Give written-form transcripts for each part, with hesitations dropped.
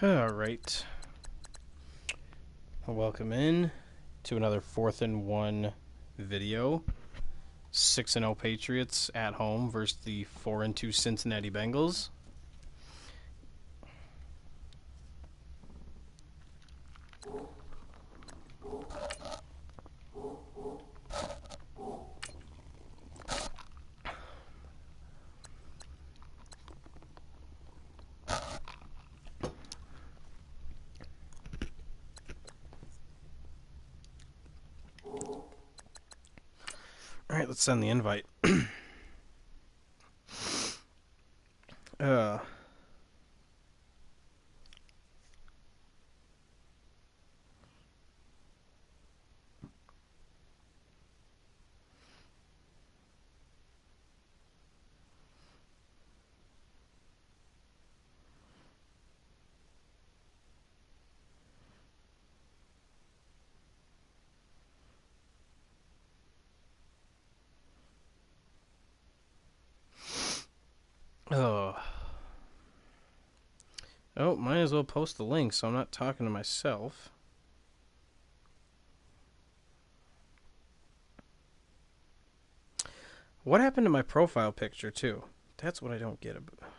Alright. Welcome in to another 4th and 1 video. 6-0 Patriots at home versus the 4-2 Cincinnati Bengals. Alright, let's send the invite. uh... Oh, might as well post the link so I'm not talking to myself. What happened to my profile picture, too? That's what I don't get about. God.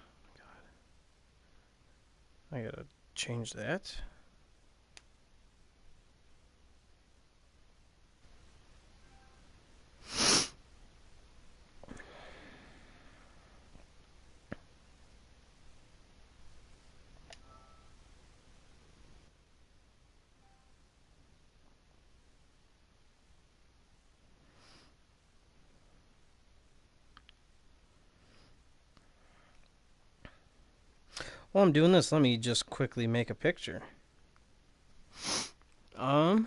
I gotta change that. While I'm doing this, let me just quickly make a picture. What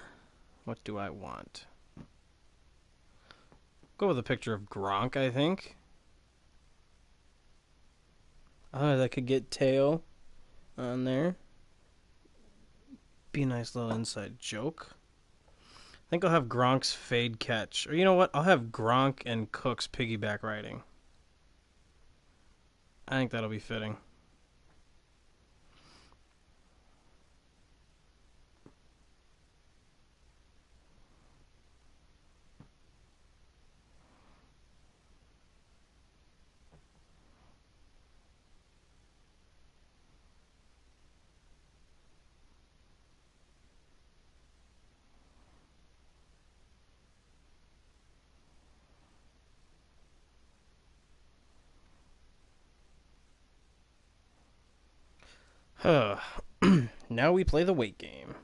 do I want? Go with a picture of Gronk, I think. That could get Teo on there. Be a nice little inside joke. I think I'll have Gronk's fade catch. Or you know what? I'll have Gronk and Cook's piggyback riding. I think that'll be fitting. Now we play the weight game.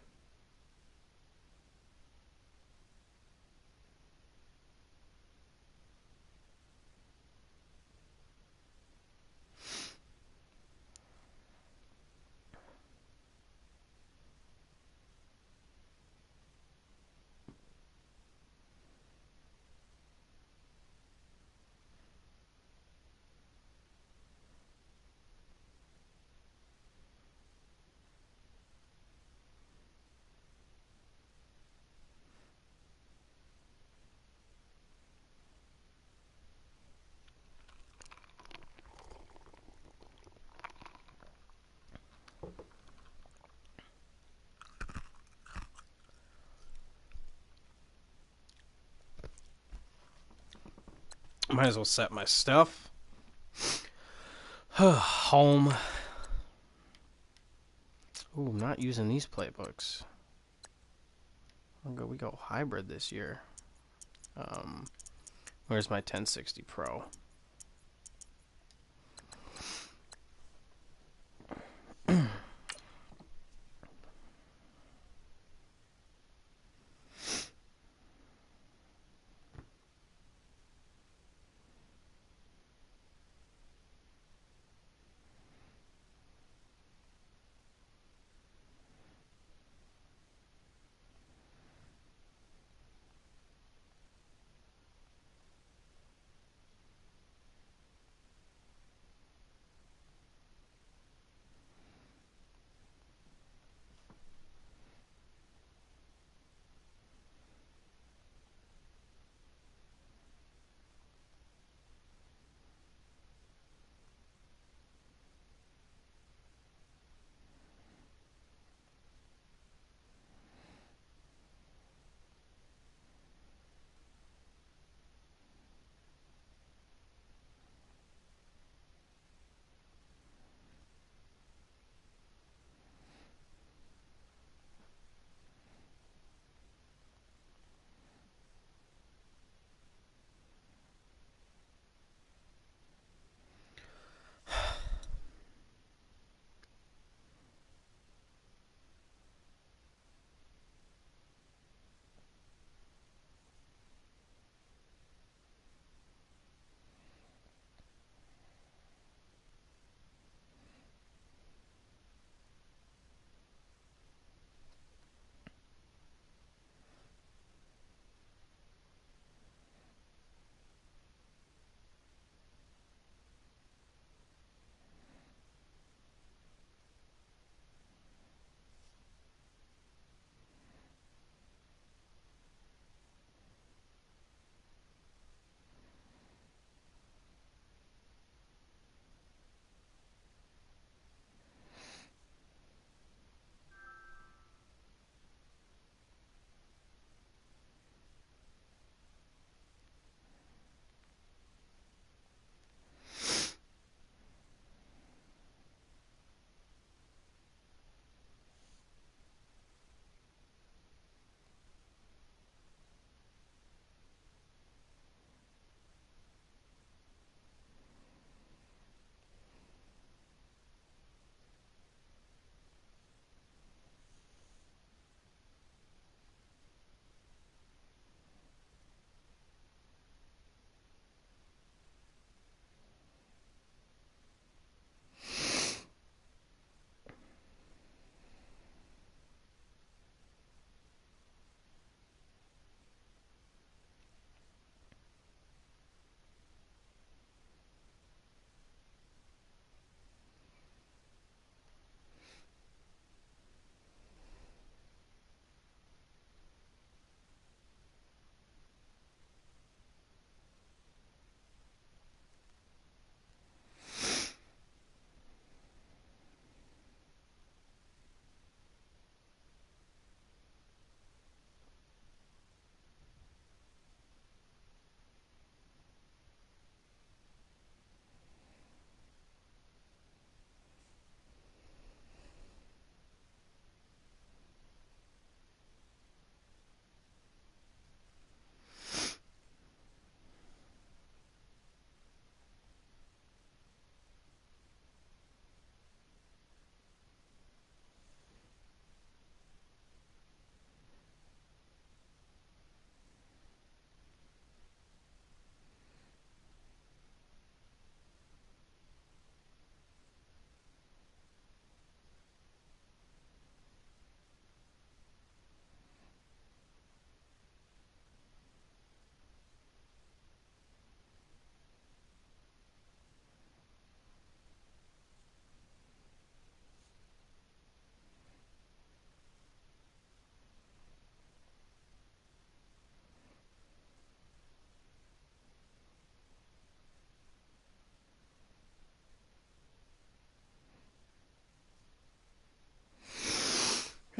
Might as well set my stuff. Home. Ooh, I'm not using these playbooks. We go hybrid this year. Where's my 1060 Pro?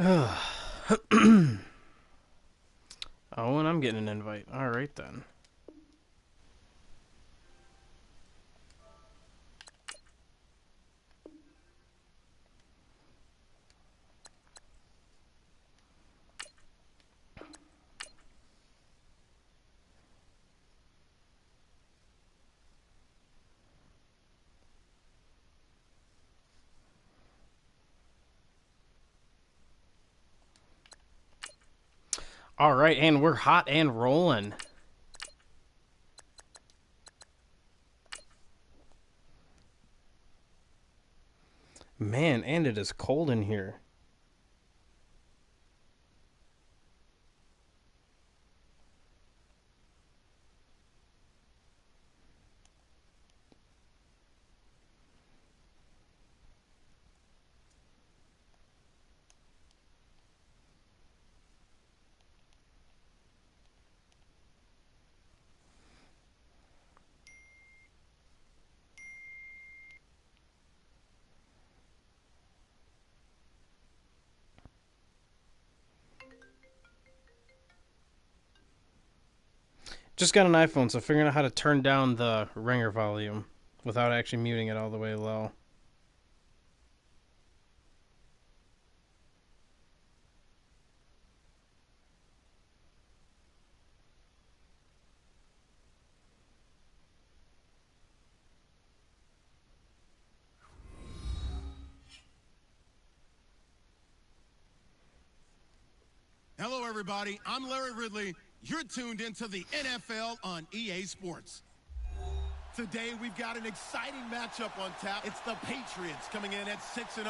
Oh, and I'm getting an invite. All right, then. All right, and we're hot and rolling. Man, and it is cold in here. Just got an iPhone, so figuring out how to turn down the ringer volume without actually muting it all the way low. Hello, everybody. I'm Larry Ridley. You're tuned into the NFL on EA Sports. Today, we've got an exciting matchup on tap. It's the Patriots coming in at 6-0,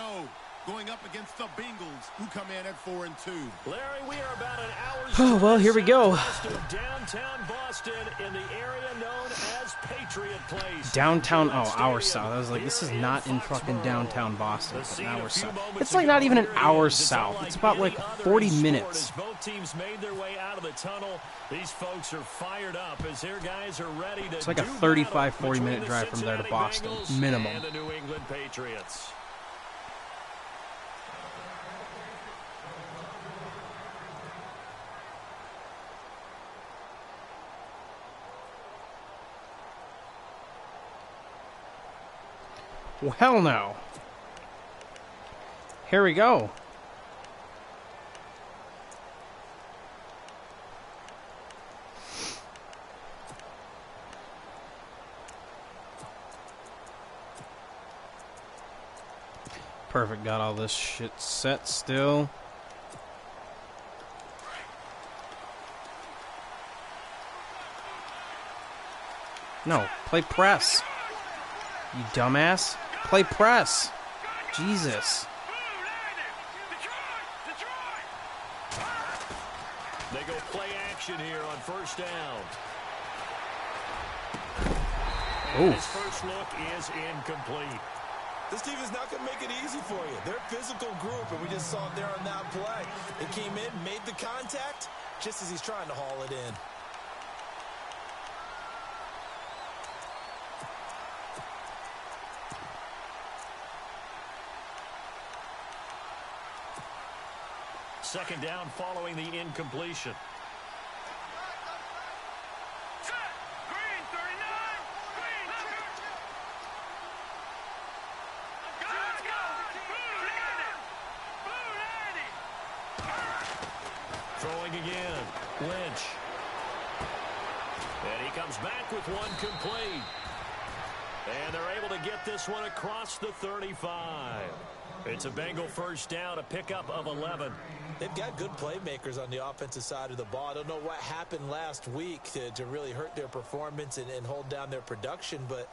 going up against the Bengals, who come in at 4-2. Larry, we are about an hour's Oh, well, here we go. downtown Boston in the area known as Patriot Place. Downtown, oh, hour south. I was like, this is not in fucking downtown Boston. It's an hour south. It's like not even an hour south. It's about like 40 minutes. Both teams made their way out of the tunnel. These folks are fired up as their guys are ready to. It's like a 35, 40-minute drive from there to Boston, minimum. And the New England Patriots. Well, hell no. Here we go. Perfect, got all this shit set still. No, play press. You dumbass. Play press. Jesus. They go play action here on first down. And his first look is incomplete. This team is not going to make it easy for you. They're a physical group, and we just saw it there on that play. They came in, made the contact, just as he's trying to haul it in. Second down following the incompletion. Throwing again. Lynch. And he comes back with one complete. And they're able to get this one across the 35. It's a Bengal first down, a pickup of 11. They've got good playmakers on the offensive side of the ball. I don't know what happened last week to really hurt their performance and hold down their production, but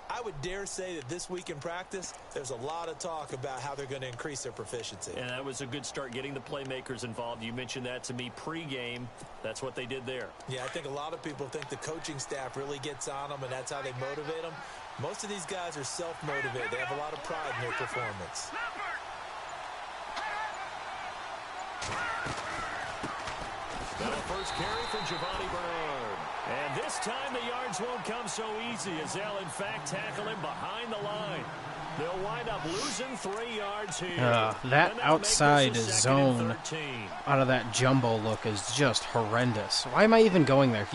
I would dare say that this week in practice, there's a lot of talk about how they're going to increase their proficiency. And that was a good start getting the playmakers involved. You mentioned that to me pregame. That's what they did there. Yeah, I think a lot of people think the coaching staff really gets on them, and that's how they motivate them. Most of these guys are self-motivated. They have a lot of pride in their performance. Now first carry for Giovanni Bernard. And this time the yards won't come so easy as they'll, in fact, tackle him behind the line. They'll wind up losing 3 yards here. That outside zone out of that jumbo look is just horrendous. Why am I even going there?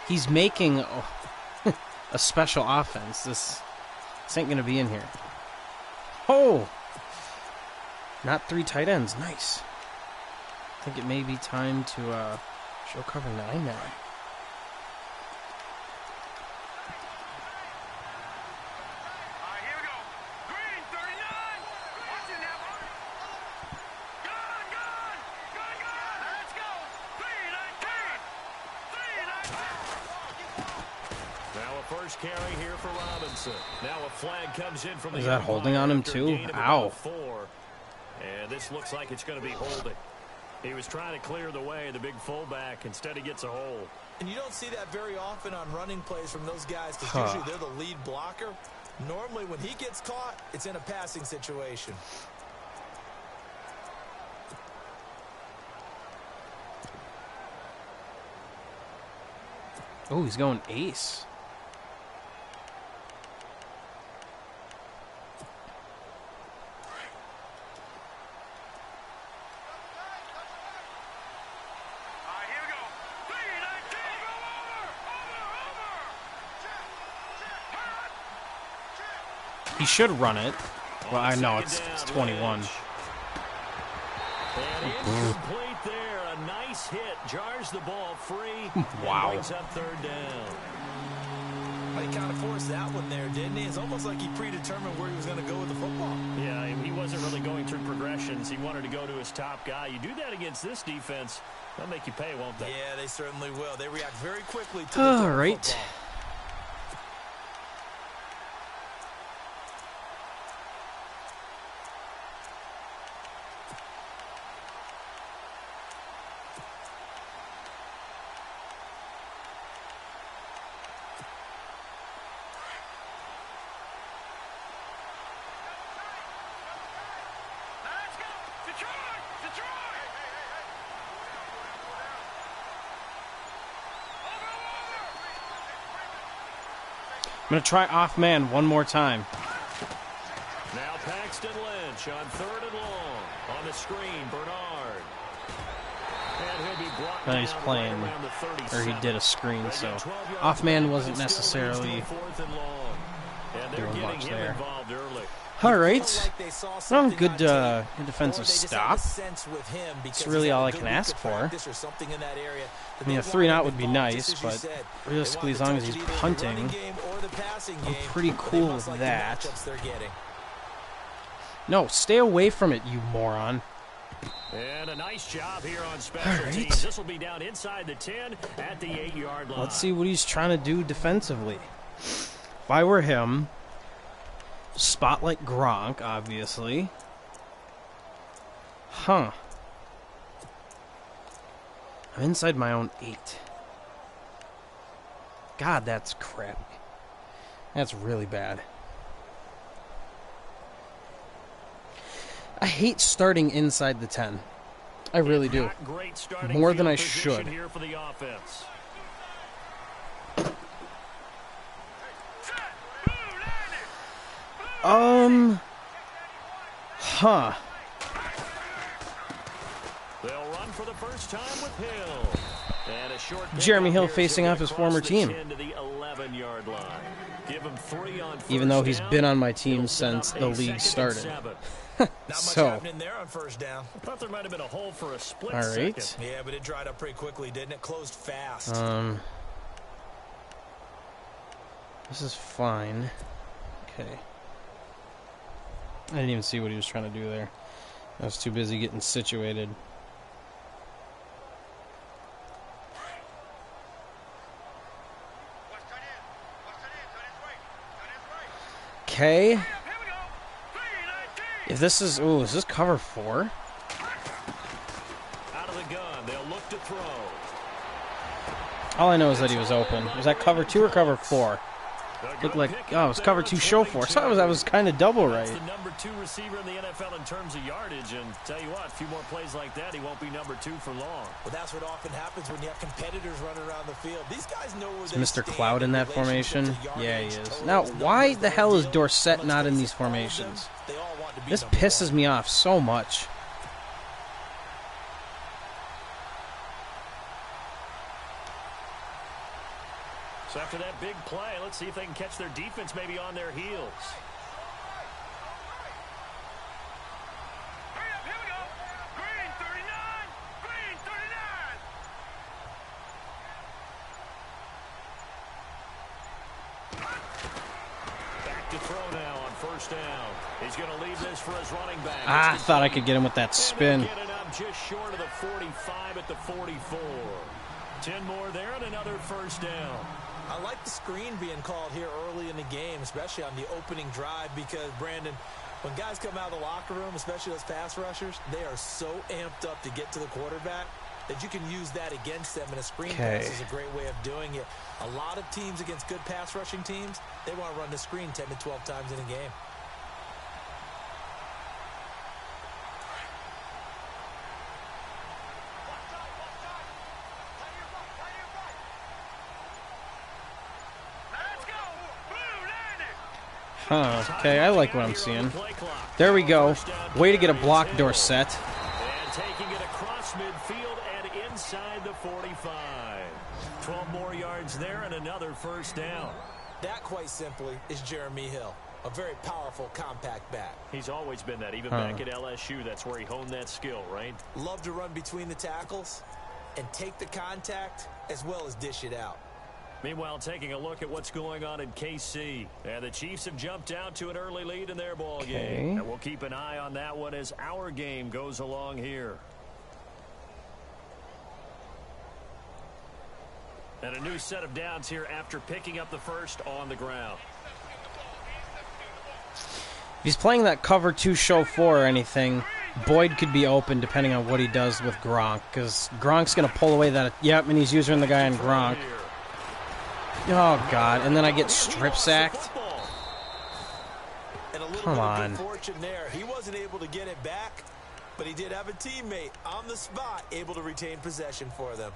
He's making a special offense. This ain't going to be in here. Oh! Not 3 tight ends. Nice. I think it may be time to show cover 9 now. First carry here for Robinson. Now a flag comes in from the. Is that holding on him too? Ow. 4. And this looks like it's going to be holding. He was trying to clear the way, the big fullback. Instead, he gets a hold. And you don't see that very often on running plays from those guys because usually they're the lead blocker. Normally, when he gets caught, it's in a passing situation. Oh, he's going ace. He should run it. Well, I know it's 21. And incomplete there. A nice hit. Jars the ball free. Wow. Brings up 3rd down. He kind of forced that one there, didn't he? It's almost like he predetermined where he was going to go with the football. Yeah, he wasn't really going through progressions. He wanted to go to his top guy. You do that against this defense, they'll make you pay, won't they? Yeah, they certainly will. They react very quickly to the all right. football. I'm going to try off man one more time. Now Paxton Lynch on 3rd and long. On the screen, Bernard. And he'll be brought Now he's down playing, right around the 37. or he did a screen, so off man wasn't necessarily doing much there. All right. Well, good defensive stop. That's really all I can ask for. I mean, a 3-and-out would be nice, but realistically, as long as he's punting, I'm pretty cool with that. No, stay away from it, you moron. And a nice job here on special teams. This will be down inside the 10 at the 8-yard line. Let's see what he's trying to do defensively. If I were him, spotlight Gronk, obviously. Huh. I'm inside my own 8. God, that's crappy. That's really bad. I hate starting inside the 10. I really do. More than I should. Here for the offense. Huh. They'll run for the first time with Hill. And a short Jeremy Hill facing off his former team. To the 11-yard line. Give him 3 on even though he's down. been on my team since the league started. So, happening there on 1st down. I thought there might have been a hole for a split all right. second. Yeah, but it dried up pretty quickly, didn't it? Closed fast. This is fine. Okay. I didn't even see what he was trying to do there. I was too busy getting situated. Okay. If this is... Ooh, is this cover 4? Out of the gun, they'll look to throw. All I know is that he was open. Was that cover 2 or cover 4? Looked like, oh, it was cover 2 show 4. So I was kind of double right. That's the number 2 receiver in the NFL in terms of yardage. And tell you what, a few more plays like that, he won't be number 2 for long. Well, that's what often happens when you have competitors running around the field. These guys know where Is they Mr. stand Cloud in that formation? Yeah, he is. Now, why the hell is Dorsett not in these formations? This pisses me off so much. So after that big play, let's see if they can catch their defense maybe on their heels. Here we go. Green 39. Green 39. Back to throw now on first down. He's going to leave this for his running back. I thought I could get him with that spin. Get it up just short of the 45 at the 44. 10 more there and another first down. I like the screen being called here early in the game, especially on the opening drive, because, Brandon, when guys come out of the locker room, especially those pass rushers, they are so amped up to get to the quarterback that you can use that against them, and a screen pass is a great way of doing it. A lot of teams against good pass rushing teams, they want to run the screen 10 to 12 times in a game. Huh, okay, I like what I'm seeing. There we go. Way to get a block, Dorsett. And taking it across midfield and inside the 45. 12 more yards there and another first down. That, quite simply, is Jeremy Hill. A very powerful, compact back. He's always been that. Even back at LSU, that's where he honed that skill, right? Love to run between the tackles and take the contact as well as dish it out. Meanwhile, taking a look at what's going on in KC. And the Chiefs have jumped out to an early lead in their ball game. And we'll keep an eye on that one as our game goes along here. And a new set of downs here after picking up the first on the ground. If he's playing that cover 2 show 4 or anything, Boyd could be open depending on what he does with Gronk. Because Gronk's going to pull away that. Yep, and he's using the guy on Gronk. Oh, God. And then I get strip sacked. Come on. Fortune there. He wasn't able to get it back, but he did have a teammate on the spot able to retain possession for them.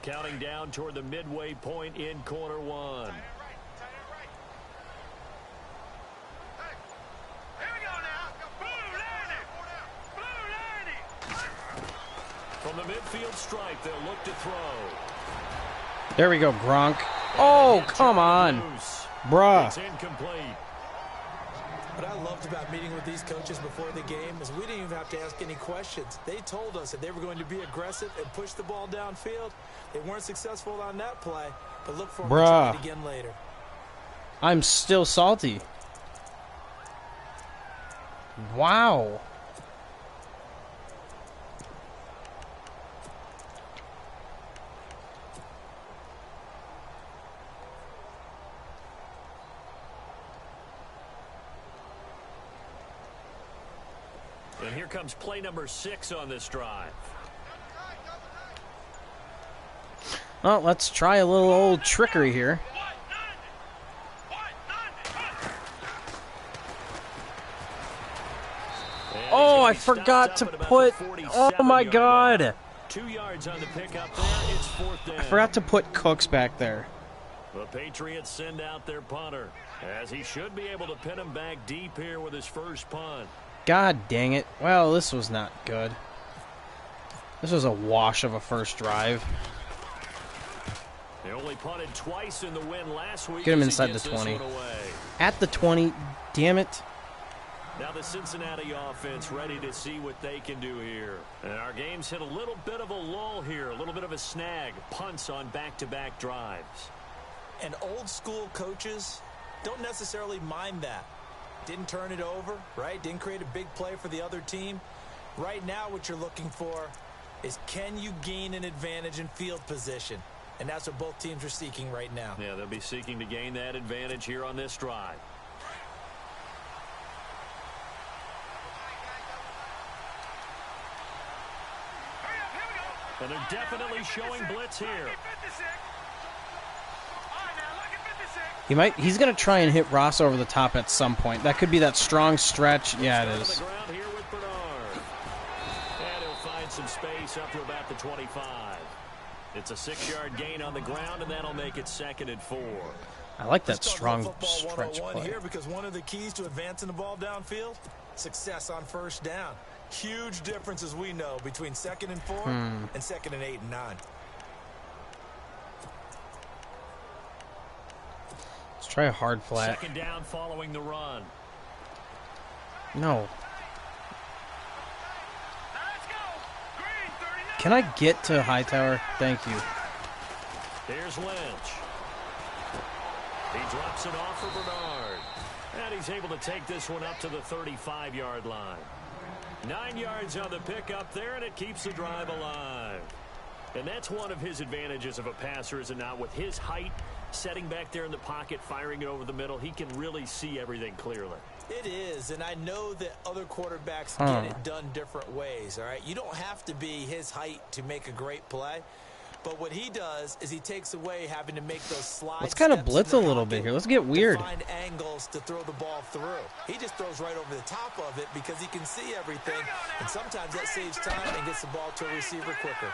Counting down toward the midway point in quarter 1. From the midfield stripe, they'll look to throw. There we go, Gronk. Oh, come on. Bruh. It's incomplete. What I loved about meeting with these coaches before the game is we didn't even have to ask any questions. They told us that they were going to be aggressive and push the ball downfield. They weren't successful on that play, but look for them to try it again later. I'm still salty. Wow. And here comes play number 6 on this drive. Well, let's try a little old trickery here. Oh, I forgot to put... Oh, my God. 2 yards on the pickup there. It's 4th down. I forgot to put Cooks back there. The Patriots send out their punter, as he should be able to pin him back deep here with his first punt. God dang it. Well, this was not good. This was a wash of a first drive. They only punted twice in the win last week. Get him inside the 20. At the 20. Damn it. Now the Cincinnati offense ready to see what they can do here. And our game's hit a little bit of a lull here, a little bit of a snag. Punts on back-to-back drives. And old school coaches don't necessarily mind that. Didn't turn it over, right? Didn't create a big play for the other team. Right now what you're looking for is, can you gain an advantage in field position? And that's what both teams are seeking right now. Yeah, they'll be seeking to gain that advantage here on this drive. And they're definitely showing blitz here. He's going to try and hit Ross over the top at some point. That could be that strong stretch. Yeah, it is. And he'll find some space up to about the 25. It's a 6-yard gain on the ground, and that'll make it 2nd and 4. I like that strong stretch play. Here, because one of the keys to advancing the ball downfield, success on first down. Huge difference, as we know, between 2nd and 4 and 2nd and 8 and 9. Let's try a hard flat. 2nd down following the run. No. Can I get to Hightower? Thank you. Here's Lynch. He drops it off for Bernard. And he's able to take this one up to the 35-yard line. 9 yards on the pickup there, and it keeps the drive alive. And that's one of his advantages of a passer, is it not? With his height, setting back there in the pocket, firing it over the middle, he can really see everything clearly. It is, and I know that other quarterbacks get it done different ways, all right? You don't have to be his height to make a great play. But what he does is he takes away having to make those slides. Let's kind of blitz a little bit here. Let's get weird. Find angles to throw the ball through. He just throws right over the top of it because he can see everything. And sometimes that saves time and gets the ball to a receiver quicker.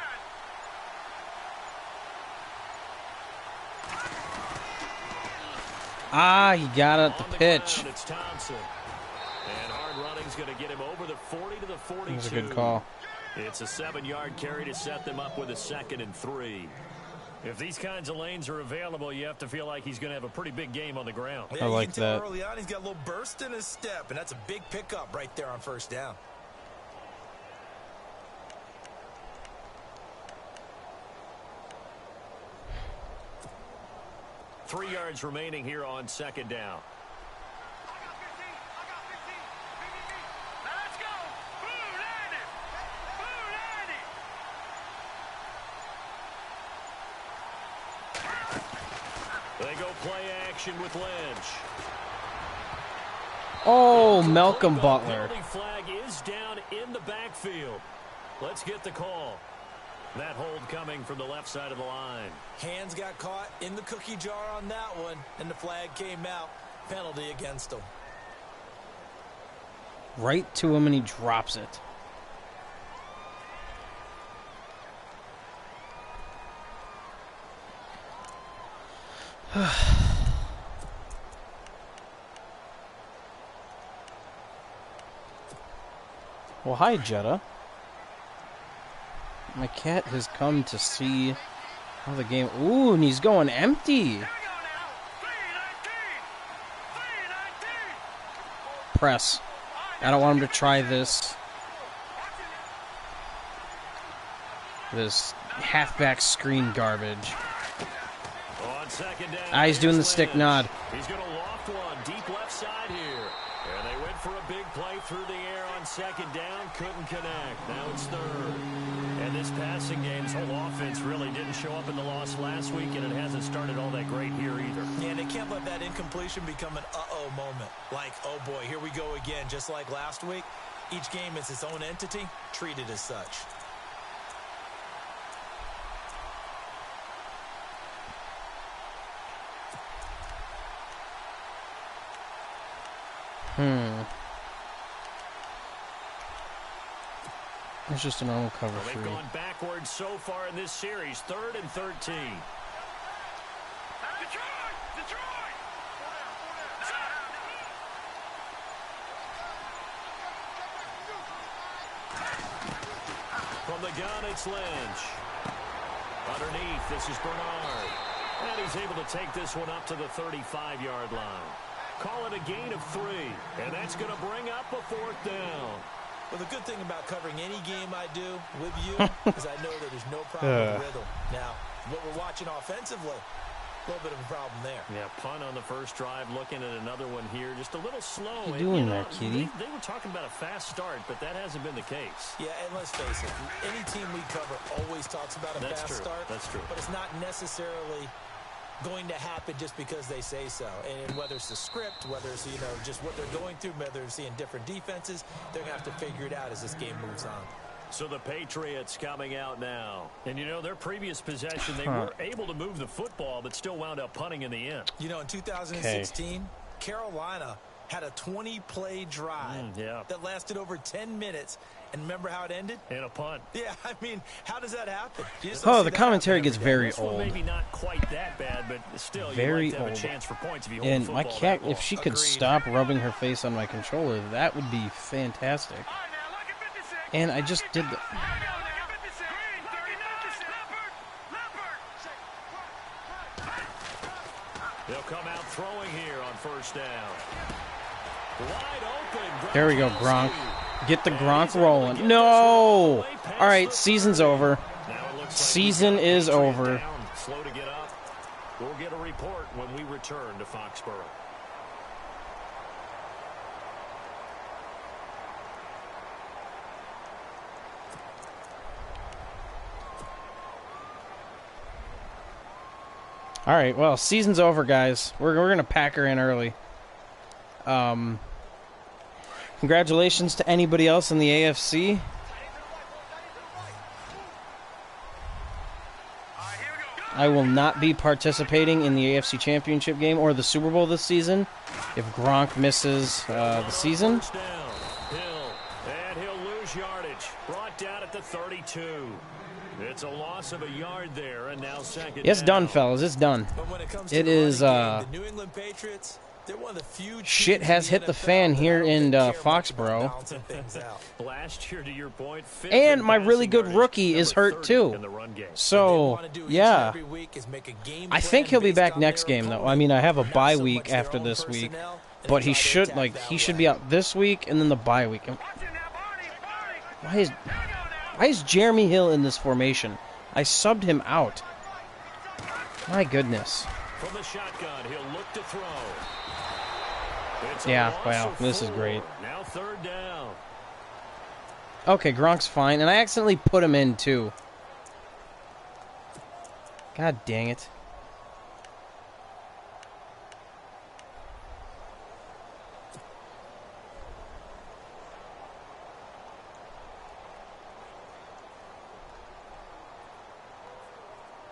Ah, he got it at the pitch. It's Thompson. And hard running's going to get him over the 40 to the 42. That was a good call. It's a 7-yard carry to set them up with a 2nd and 3. If these kinds of lanes are available, you have to feel like he's going to have a pretty big game on the ground. Yeah, I like you can tell that. early on he's got a little burst in his step, and that's a big pickup right there on first down. Three yards remaining here on 2nd down. They go play action with Lynch. Oh, Malcolm Butler. Penalty flag is down in the backfield. Let's get the call. That hold coming from the left side of the line. Hands got caught in the cookie jar on that one, and the flag came out. Penalty against him. Right to him, and he drops it. Well, hi, Jetta. My cat has come to see how the game... Ooh, and he's going empty. Press. I don't want him to try this. This halfback screen garbage. On 2nd down, Ah, he's doing the stick nod. He's going to loft one deep left side here. And they went for a big play through the air on 2nd down. Couldn't connect. Now it's 3rd. And this passing game's whole offense really didn't show up in the loss last week, and it hasn't started all that great here either. Yeah, and they can't let that incompletion become an uh-oh moment. Like, oh boy, here we go again, just like last week. Each game is its own entity, treated as such. It's just a normal cover Well, they've three. gone backwards so far in this series. 3rd and 13. Detroit! From the gun, it's Lynch. Underneath, this is Bernard. And he's able to take this one up to the 35-yard line. Call it a gain of 3. And that's going to bring up a 4th down. Well, the good thing about covering any game I do with you is I know that there's no problem with rhythm. Now, what we're watching offensively, A little bit of a problem there. Yeah, punt on the first drive, looking at another one here. Just a little slow. What are you doing there, Kitty? They were talking about a fast start, but that hasn't been the case. Yeah, and let's face it, any team we cover always talks about a fast start. That's true. But it's not necessarily going to happen just because they say so. And whether it's the script, whether it's, you know, just what they're going through, whether it's seeing different defenses, they're going to have to figure it out as this game moves on. So the Patriots coming out now. And, you know, their previous possession, they were able to move the football, but still wound up punting in the end. You know, in 2016, Carolina had a 20-play drive that lasted over 10 minutes. And remember how it ended? In a punt. Yeah, I mean, how does that happen? Oh, the commentary gets very old. Maybe not quite that bad, but still, very you'd like to have old. a chance for points if you hold And the my football cat, that long. if she could stop rubbing her face on my controller, that would be fantastic. All right, now look at 56. And I just did the... Look at 56. Green, 39. Leopard. They'll come out throwing here on first down. Wide open. There we go, Gronk. Get the Gronk rolling. No! All right, season's over. Season is over. Slow to get up. We'll get a report when we return to Foxborough. All right, well, season's over, guys. We're going to pack her in early. Congratulations to anybody else in the AFC. I will not be participating in the AFC Championship game or the Super Bowl this season if Gronk misses the season. First down. Hill. And he'll lose yardage. Brought down at the 32. It's a loss of a yard there, and now second It's down. done, fellas. It's done. But when it comes to It the is, running game, the New England Patriots, they're one of the few shit teams has in hit the the NFL fan that here I don't in think care much about Foxborough. balancing things out. Last year, to your point, fifth And in my really passing good yardage, rookie is number hurt 30 too. in the run game. So, yeah. I think he'll be back next game, though. I mean, I have a bye week after this week. But he should be out this week and then the bye week. Why is Jeremy Hill in this formation? I subbed him out. My goodness. From the shotgun, he'll look to throw. It's a Yeah, loss wow, of this is 4. great. Now third down. Okay, Gronk's fine, and I accidentally put him in, too. God dang it.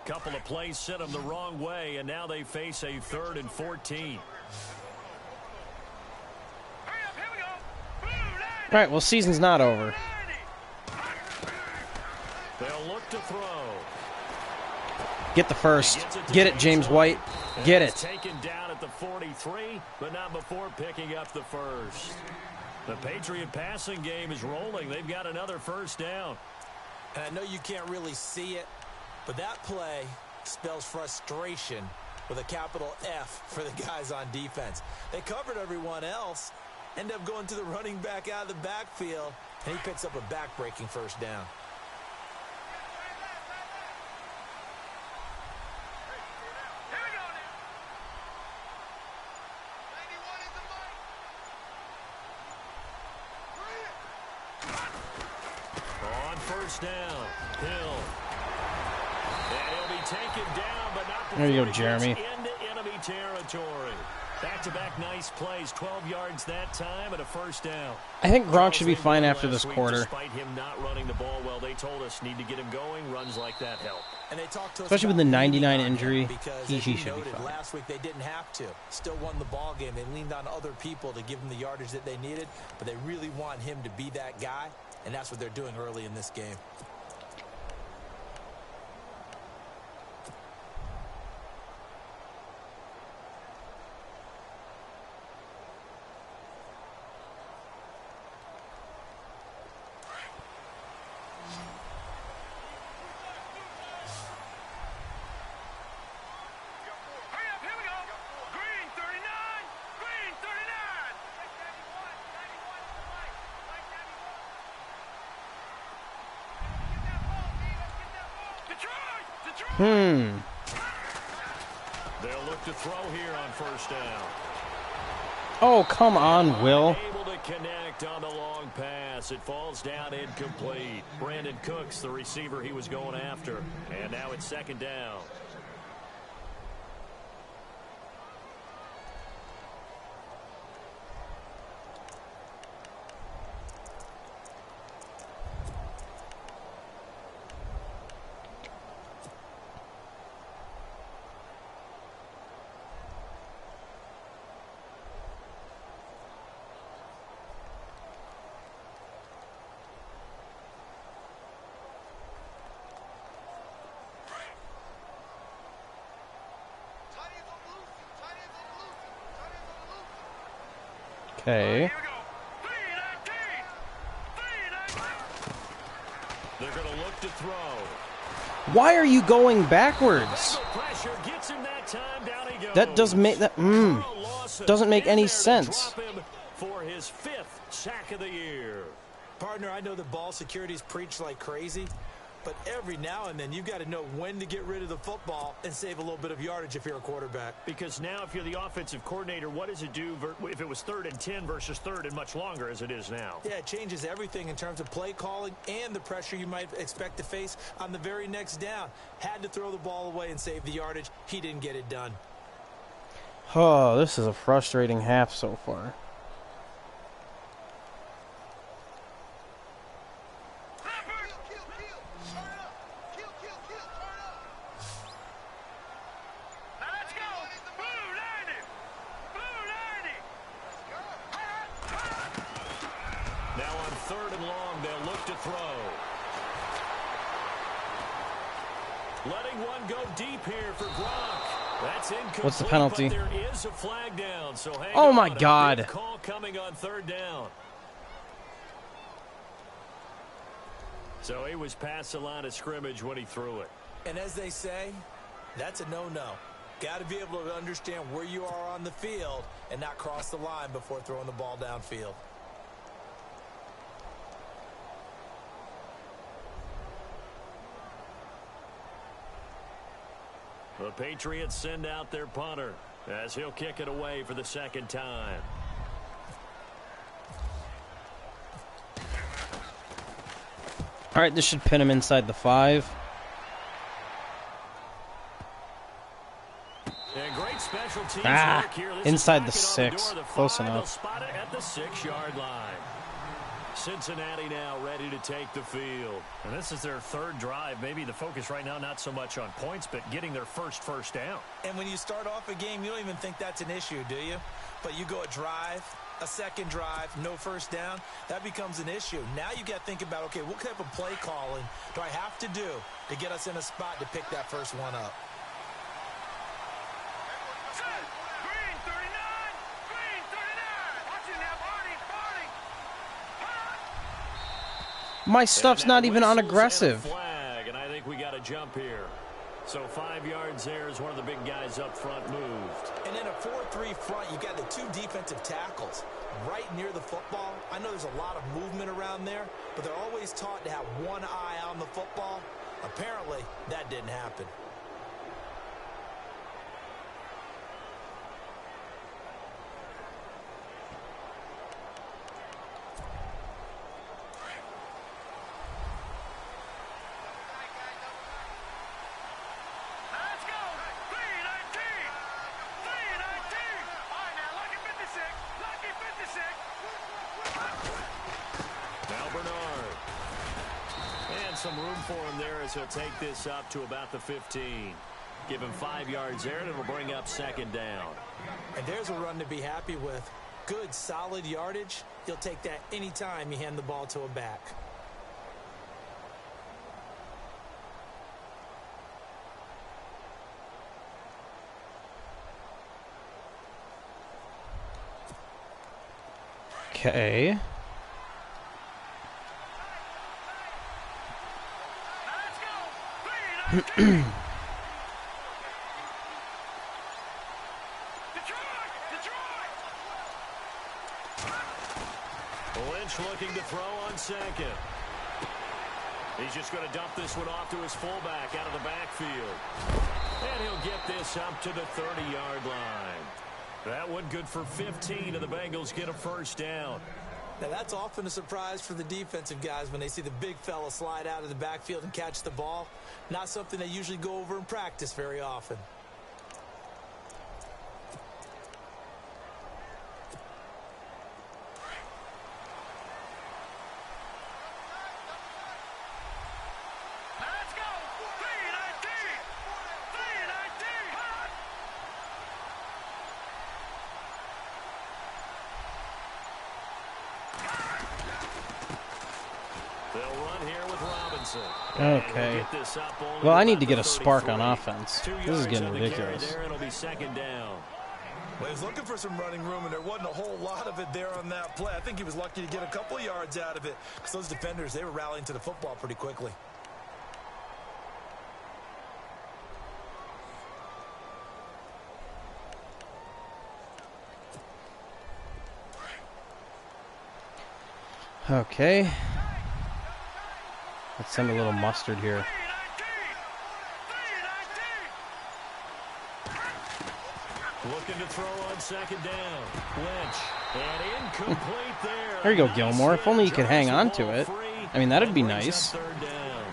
Couple of plays sent them the wrong way, and now they face a 3rd and 14. All right, well, season's not over. They'll look to throw. Get the first. Get it, James White. Get it. Taken down at the 43, but not before picking up the first. The Patriot passing game is rolling. They've got another first down. And I know you can't really see it, but that play spells frustration with a capital F for the guys on defense. They covered everyone else, end up going to the running back out of the backfield, and he picks up a back-breaking first down. On first down, Hill. And he'll be taken down, but not There you go, before he Jeremy. gets into enemy territory. Back-to-back nice plays, 12 yards that time and a first down. I think Gronk should be fine after this quarter. Despite him not running the ball well, they told us need to get him going. Runs like that help. And they talked to us Especially with about the 99 leaning on him injury, because, he as you should be noted, fine. last week they didn't have to. Still won the ball game. They leaned on other people to give them the yardage that they needed, but they really want him to be that guy, and that's what they're doing early in this game. They'll look to throw here on first down. Oh, come on, Will. Able to connect on the long pass. It falls down incomplete. Brandon Cooks, the receiver he was going after. And now it's second down. Okay. They're going to look to throw. Why are you going backwards? Pressure gets him that time. Down he goes. That doesn't make that doesn't make any sense. Drop him for his 5th sack of the year. Partner, I know that ball security's preached like crazy, but every now and then you've got to know when to get rid of the football and save a little bit of yardage if you're a quarterback. Because now if you're the offensive coordinator, what does it do if it was 3rd and 10 versus 3rd and much longer as it is now? Yeah, it changes everything in terms of play calling and the pressure you might expect to face on the very next down. Had to throw the ball away and save the yardage. He didn't get it done. Oh, this is a frustrating half so far. Now on 3rd and long, they'll look to throw. Letting one go deep here for Gronk. That's incomplete. What's the penalty? But there is a flag down, so hang Oh on. my A God. big call coming on 3rd down. So he was past the line of scrimmage when he threw it. And as they say, that's a no-no. Got to be able to understand where you are on the field and not cross the line before throwing the ball downfield. The Patriots send out their punter as he'll kick it away for the 2nd time. All right, this should pin him inside the 5. And great special teams Ah, work here. This inside is the back it on 6. door, the Close 5. enough. They'll spot it at the 6-yard line. Cincinnati now ready to take the field. And this is their 3rd drive. Maybe the focus right now not so much on points, but getting their first down. And when you start off a game, you don't even think that's an issue, do you? But you go a drive, a 2nd drive, no first down, that becomes an issue. Now you got to think about, okay, what type of play calling do I have to do to get us in a spot to pick that first one up? Green 39! Green 39! Watch it now, Barney! My stuff's not even on aggressive. Flag, and I think we got a jump here. So 5 yards there as one of the big guys up front moved. And in a 4-3 front, you got the 2 defensive tackles right near the football. I know there's a lot of movement around there, but they're always taught to have one eye on the football. Apparently, that didn't happen. Let's go! 319! 319! All right, now, lucky 56! Lucky 56! Now Bernard. And some room for him there as he'll take this up to about the 15. Give him 5 yards there, and it'll bring up 2nd down. And there's a run to be happy with. Good, solid yardage. You'll take that anytime you hand the ball to a back. Okay. Let's go! 319! Detroit! Detroit! Lynch looking to throw on 2nd. He's just going to dump this one off to his fullback out of the backfield. And he'll get this up to the 30-yard line. That one good for 15, and the Bengals get a first down. Now, that's often a surprise for the defensive guys when they see the big fella slide out of the backfield and catch the ball. Not something they usually go over in practice very often. Let's go. 319. 319. They'll run here with Robinson. Okay. Well, I need to get a spark on offense. This is getting ridiculous. It'll be second down. Well, he was looking for some running room, and there wasn't a whole lot of it there on that play. I think he was lucky to get a couple of yards out of it because those defenders, they were rallying to the football pretty quickly. Okay. Let's send a little mustard here. 319. Looking to throw on second down. Lynch. And incomplete there. There you go, Gilmore. If only you could hang on to it. I mean, that'd be Brings up nice. third down.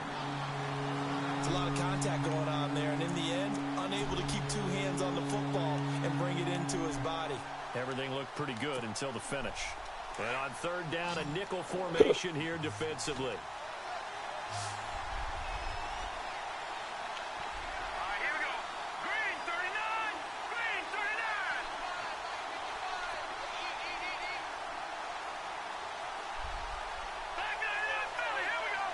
There's a lot of contact going on there, and in the end, unable to keep two hands on the football and bring it into his body. Everything looked pretty good until the finish. And on third down, a nickel formation here defensively. All right, here we go. Green 39. Green 39. Back in the Philly. Here we go.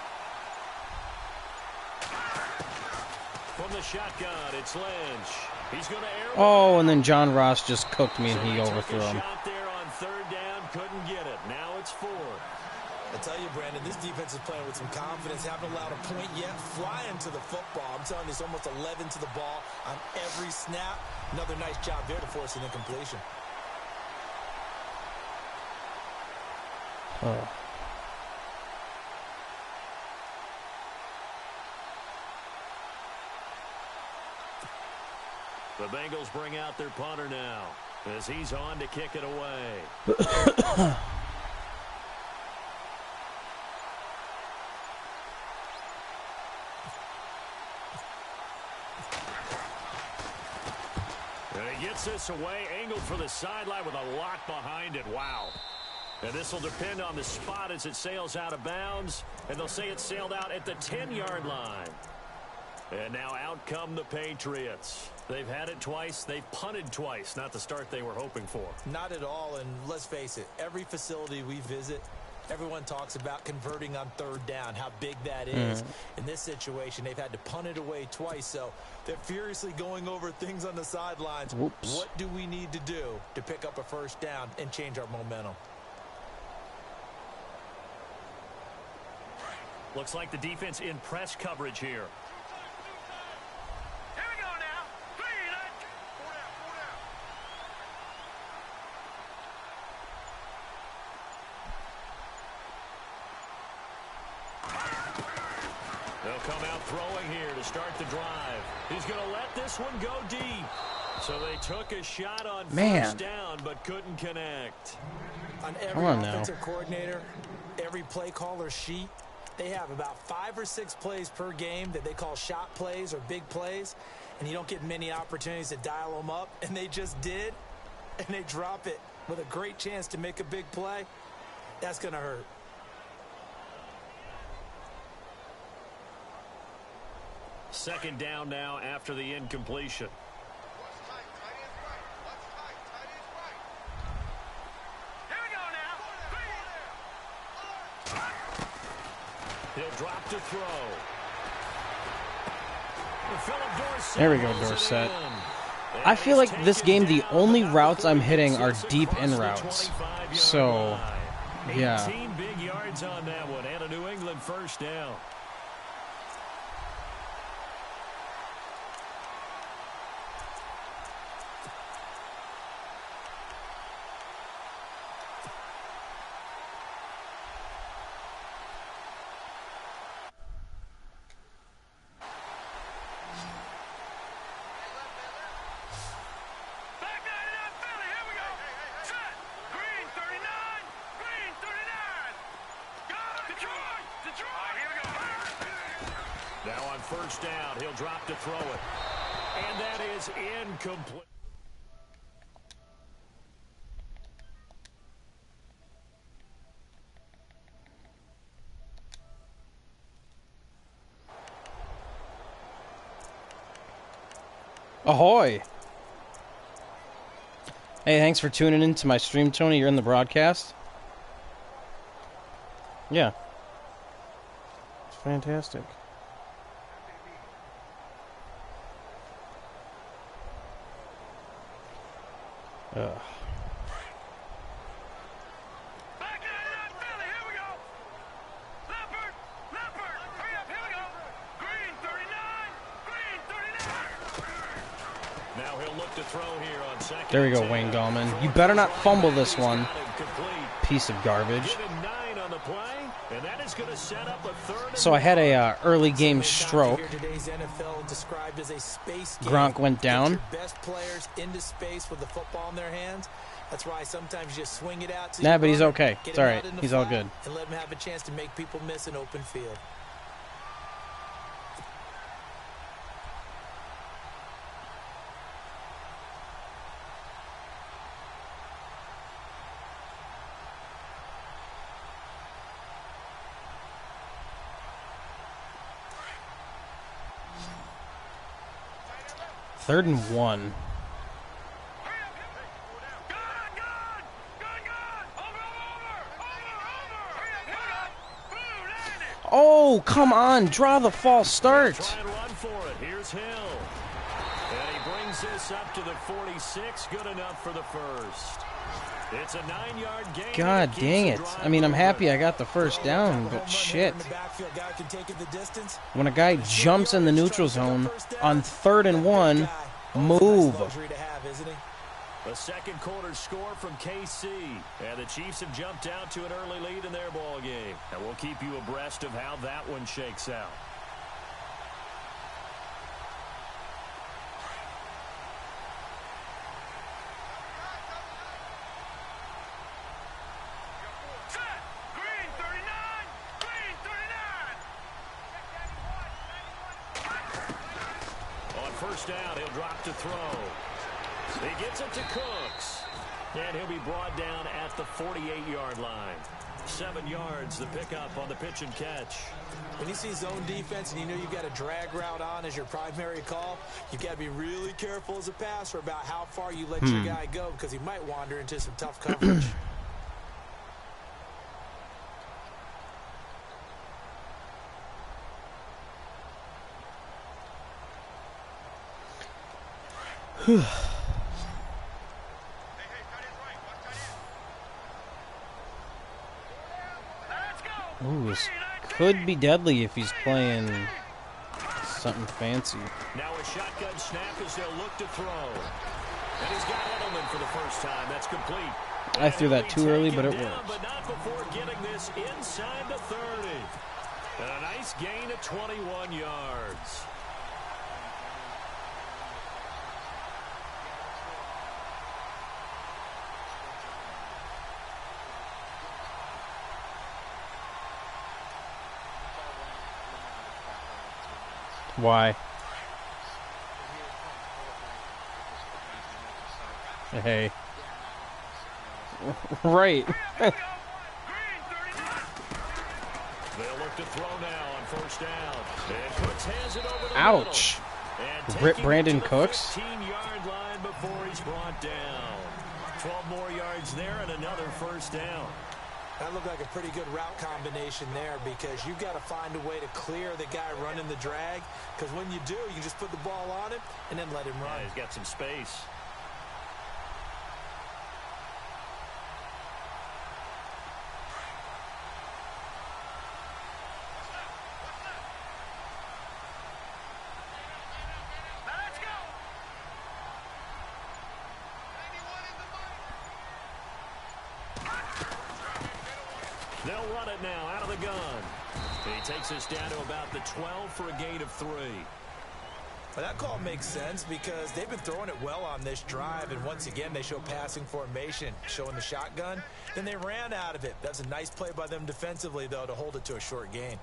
From the shotgun, it's Lynch. He's going to air. Oh, and then John Ross just cooked me and he overthrew him. Shot there on third down, couldn't get it. Now it's 4. I tell you, Brandon, this defense is playing with some confidence. Haven't allowed a point yet. Flying to the football. I'm telling you, it's almost 11 to the ball on every snap. Another nice job there to force an incompletion. Oh. The Bengals bring out their punter now as he's on to kick it away. And he gets this away, angled for the sideline with a lot behind it. Wow. And this will depend on the spot as it sails out of bounds. And they'll say it sailed out at the 10-yard line. And now out come the Patriots. They've had it twice. They've punted twice. Not the start they were hoping for. Not at all, and let's face it, every facility we visit, everyone talks about converting on third down, how big that is. In this situation, they've had to punt it away twice, so they're furiously going over things on the sidelines. Whoops. What do we need to do to pick up a first down and change our momentum? Looks like the defense in press coverage here. Here we go now. 319. 4 down. They'll come out throwing here to start the drive. He's going to let this one go deep. So they took a shot on first down but couldn't connect. On every offensive coordinator, every play caller sheet, they have about 5 or 6 plays per game that they call shot plays or big plays, and you don't get many opportunities to dial them up, and they just did, and they drop it with a great chance to make a big play. That's going to hurt. Second down now after the incompletion. He'll drop to throw. There we go, Dorsett. I feel like this game, the only routes I'm hitting are deep in routes. So, yeah. 18 big yards on that one, and a New England first down. Now on first down, he'll drop to throw it. And that is incomplete. Ahoy! Hey, thanks for tuning in to my stream, Tony. You're in the broadcast? Yeah. It's fantastic. Ugh. Back it up, Philly. Here we go. Leopard. Hurry up. Here we go. Green 39. Now he'll look to throw here on second. There we go, Wayne Gallman. You better not fumble this one. Piece of garbage. So I had a early game stroke. Gronk went down. Best players into space with the football in their hands. That's why sometimes you just swing it out. Nah, but he's okay. It's all right. He's all good. And let him have a chance to make people miss an open field. Third and 1. Oh, come on. Draw the false start. Try and run for it. Here's Hill. And he brings this up to the 46. Good enough for the first. It's a 9-yard gain. God dang it. I mean, I'm happy I got the first down, but shit. When a guy jumps in the neutral zone on 3rd and 1, move. The second quarter score from KC. And the Chiefs have jumped out to an early lead in their ball game. And we'll keep you abreast of how that one shakes out. First down, he'll drop to throw. He gets it to Cooks. And he'll be brought down at the 48-yard line. 7 yards, the pickup on the pitch and catch. When you see zone defense and you know you've got a drag route on as your primary call, you've got to be really careful as a passer about how far you let your guy go because he might wander into some tough coverage. Ooh, this could be deadly if he's playing something fancy. Now a shotgun snap as they'll look to throw. And he's got Edelman for the first time. That's complete. I threw that too early, but it worked. But not before getting this inside the 30. And a nice gain of 21 yards. Why? Hey. Right. They'll look to throw now on first down. And Cooks hands it over the Ouch. Rip Brandon Cooks. 15-yard line before he's brought down. 12 more yards there and another first down. That looked like a pretty good route combination there because you've got to find a way to clear the guy running the drag because when you do, you just put the ball on him and then let him run. Yeah, he's got some space. They'll run it now out of the gun. He takes us down to about the 12 for a gain of 3. Well, that call makes sense because they've been throwing it well on this drive, and once again, they show passing formation, showing the shotgun. Then they ran out of it. That's a nice play by them defensively, though, to hold it to a short gain.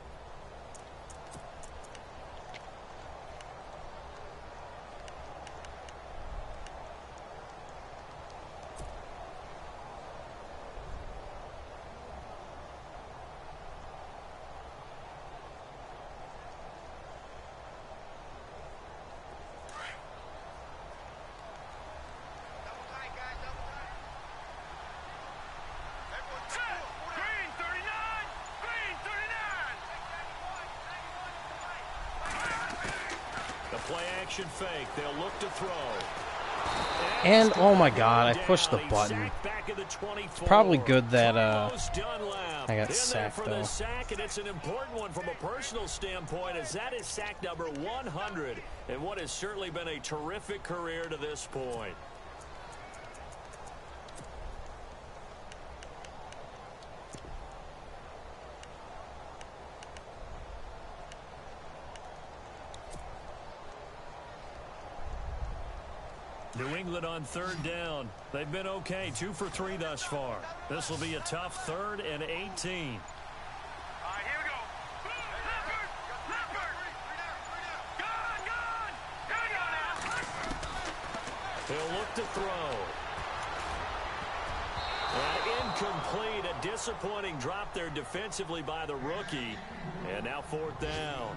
play action fake. They'll look to throw. And, oh my god, I pushed the button. It's probably good that, I got sacked, though. Sack, and it's an important one from a personal standpoint, as that is sack number 100, and what has certainly been a terrific career to this point. New England on third down. They've been okay, 2 for 3 thus far. This will be a tough 3rd and 18. All right, here we go. Leopard! Leopard! Gone! Gone! Here we go now. He'll look to throw. And incomplete. A disappointing drop there defensively by the rookie. And now 4th down.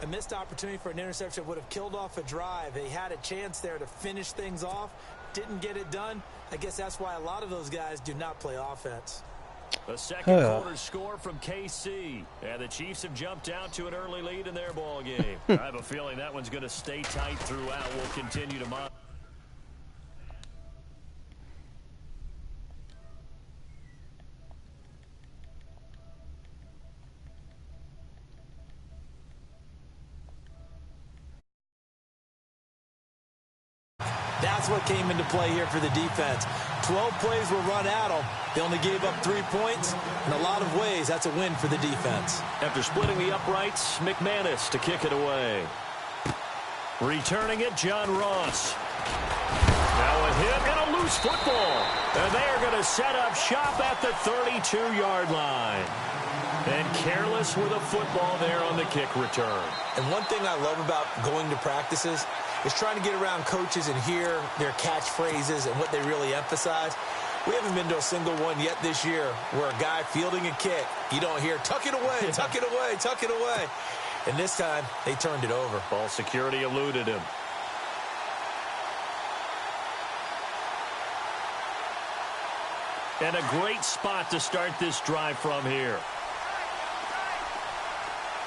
A missed opportunity for an interception would have killed off a drive. They had a chance there to finish things off. Didn't get it done. I guess that's why a lot of those guys do not play offense. A second quarter score from KC. And the Chiefs have jumped out to an early lead in their ball game. I have a feeling that one's going to stay tight throughout. We'll continue to monitor. That's what came into play here for the defense. 12 plays were run at them. They only gave up 3 points. In a lot of ways, that's a win for the defense. After splitting the uprights, McManus to kick it away. Returning it, John Ross. Now a hit and a loose football. And they are going to set up shop at the 32-yard line. And careless with a football there on the kick return. And one thing I love about going to practices is trying to get around coaches and hear their catchphrases and what they really emphasize. We haven't been to a single one yet this year where a guy fielding a kick, you don't hear, tuck it away, tuck it away, tuck it away. And this time, they turned it over. Ball security eluded him. And a great spot to start this drive from here.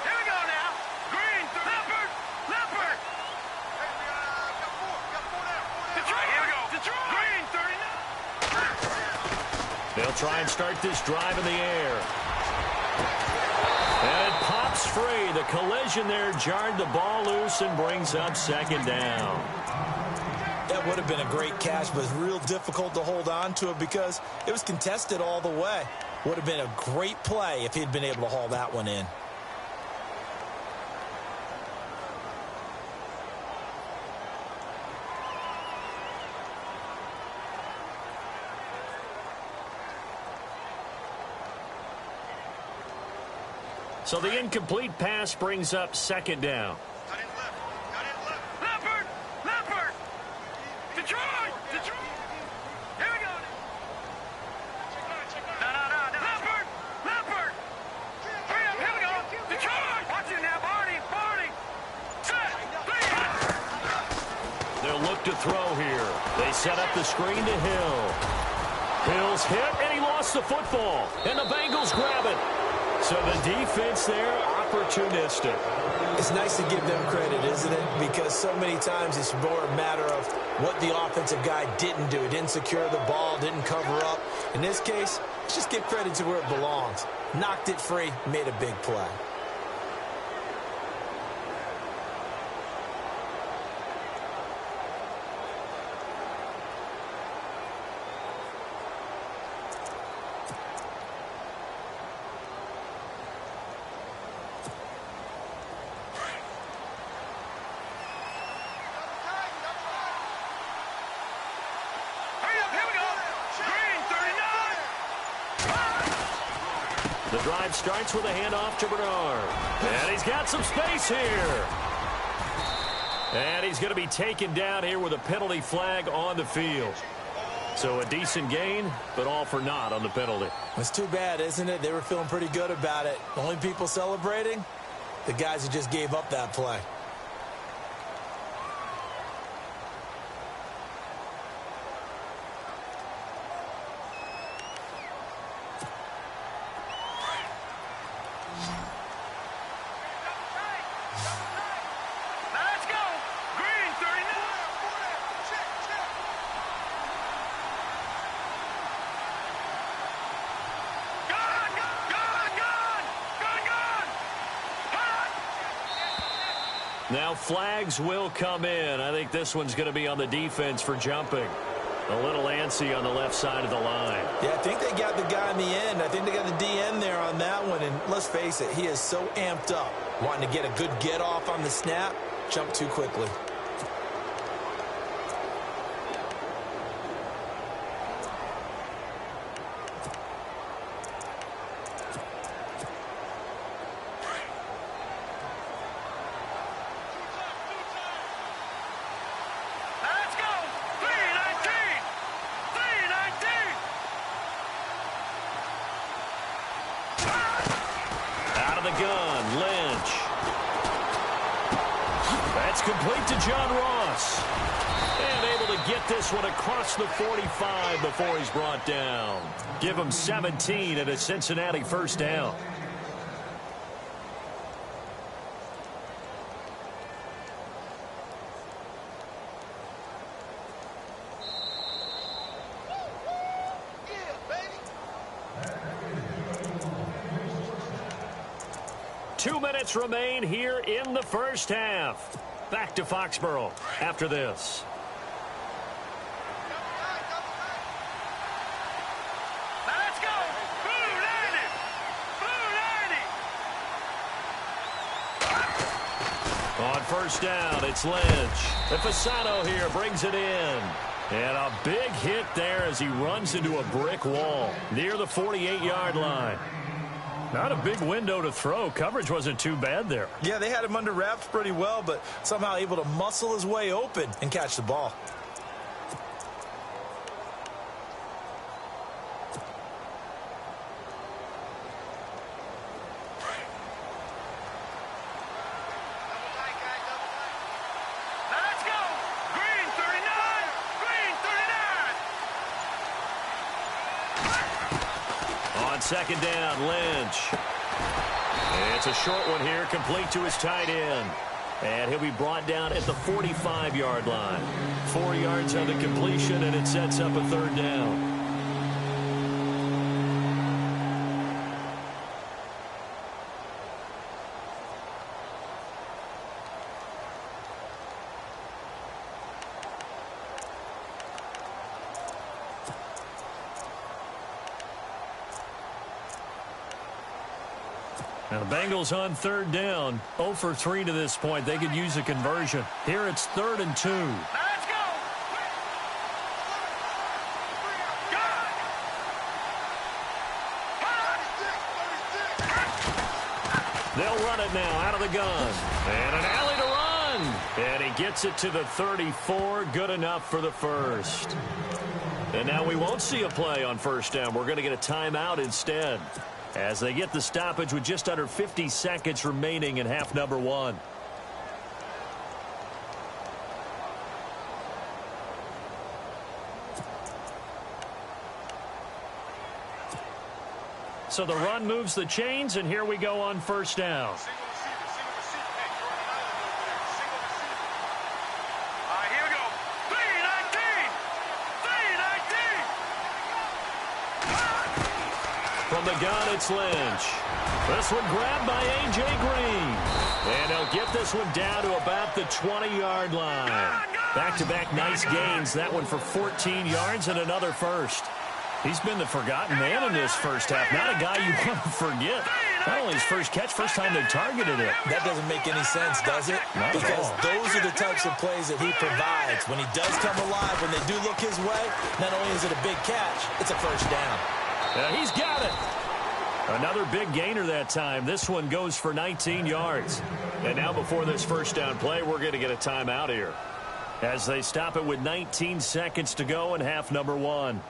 Here we go now. Green, Leopard! Leopard! Detroit, here we go. Detroit! Green, 39. They'll try and start this drive in the air. And it pops free. The collision there jarred the ball loose and brings up 2nd down. That would have been a great catch, but it's real difficult to hold on to it because it was contested all the way. Would have been a great play if he'd been able to haul that one in. So the incomplete pass brings up 2nd down. Cut it left. Cut it left. Leopard! Leopard! Detroit! Detroit! Here we go. No. Leopard! Leopard! Hurry up, here we go. Detroit! Watch it now, Barney! Barney! Set! 3. They'll look to throw here. They set up the screen to Hill. Hill's hit, and he lost the football. And the Bengals grab it. So the defense there, opportunistic. It's nice to give them credit, isn't it? Because so many times it's more a matter of what the offensive guy didn't do. He didn't secure the ball, didn't cover up. In this case, let's just give credit to where it belongs. Knocked it free, made a big play. The drive starts with a handoff to Bernard. And he's got some space here. And he's going to be taken down here with a penalty flag on the field. So a decent gain, but all for naught on the penalty. It's too bad, isn't it? They were feeling pretty good about it. The only people celebrating, the guys who just gave up that play. Now flags will come in. I think this one's going to be on the defense for jumping. A little antsy on the left side of the line. Yeah, I think they got the guy in the end. I think they got the DN there on that one. And let's face it, he is so amped up, wanting to get a good get off on the snap, jump too quickly. Let's go! 319! 319! Out of the gun, Lynch. That's complete to John Ross. And able to get this one across the 45 before he's brought down. Give him 17 at a Cincinnati first down. Two minutes remain here in the first half. Back to Foxborough after this. Let's go! Blue 90! Blue 90! On first down, it's Lynch. The Fasano here brings it in. And a big hit there as he runs into a brick wall near the 48-yard line. Not a big window to throw. Coverage wasn't too bad there. Yeah, they had him under wraps pretty well, but somehow able to muscle his way open and catch the ball. Let's go! Green 39! Green 39! On second down, Lynch. It's a short one here, complete to his tight end. And he'll be brought down at the 45-yard line. 4 yards on the completion, and it sets up a third down. Now the Bengals on third down, 0 for 3 to this point. They could use a conversion. Here it's 3rd and 2. Let's go! They'll run it now out of the gun. And an alley to run. And he gets it to the 34. Good enough for the first. And now we won't see a play on first down. We're going to get a timeout instead, as they get the stoppage with just under 50 seconds remaining in half number 1. So the run moves the chains, and here we go on first down. Single receiver. Hey, Jordan Island over there. Single receiver. All right, here we go. 319! 319! From the gun, it's Lynch. This one grabbed by A.J. Green. And he'll get this one down to about the 20-yard line. Back-to-back nice gains. That one for 14 yards and another first. He's been the forgotten man in this first half. Not a guy you want to forget. Not only his first catch, first time they targeted it. That doesn't make any sense, does it? Not at Because all. those are the types of plays that he provides. When he does come alive, when they do look his way, not only is it a big catch, it's a first down. He's got it. Another big gainer that time. This one goes for 19 yards. And now before this first down play, we're going to get a timeout here, as they stop it with 19 seconds to go in half number 1.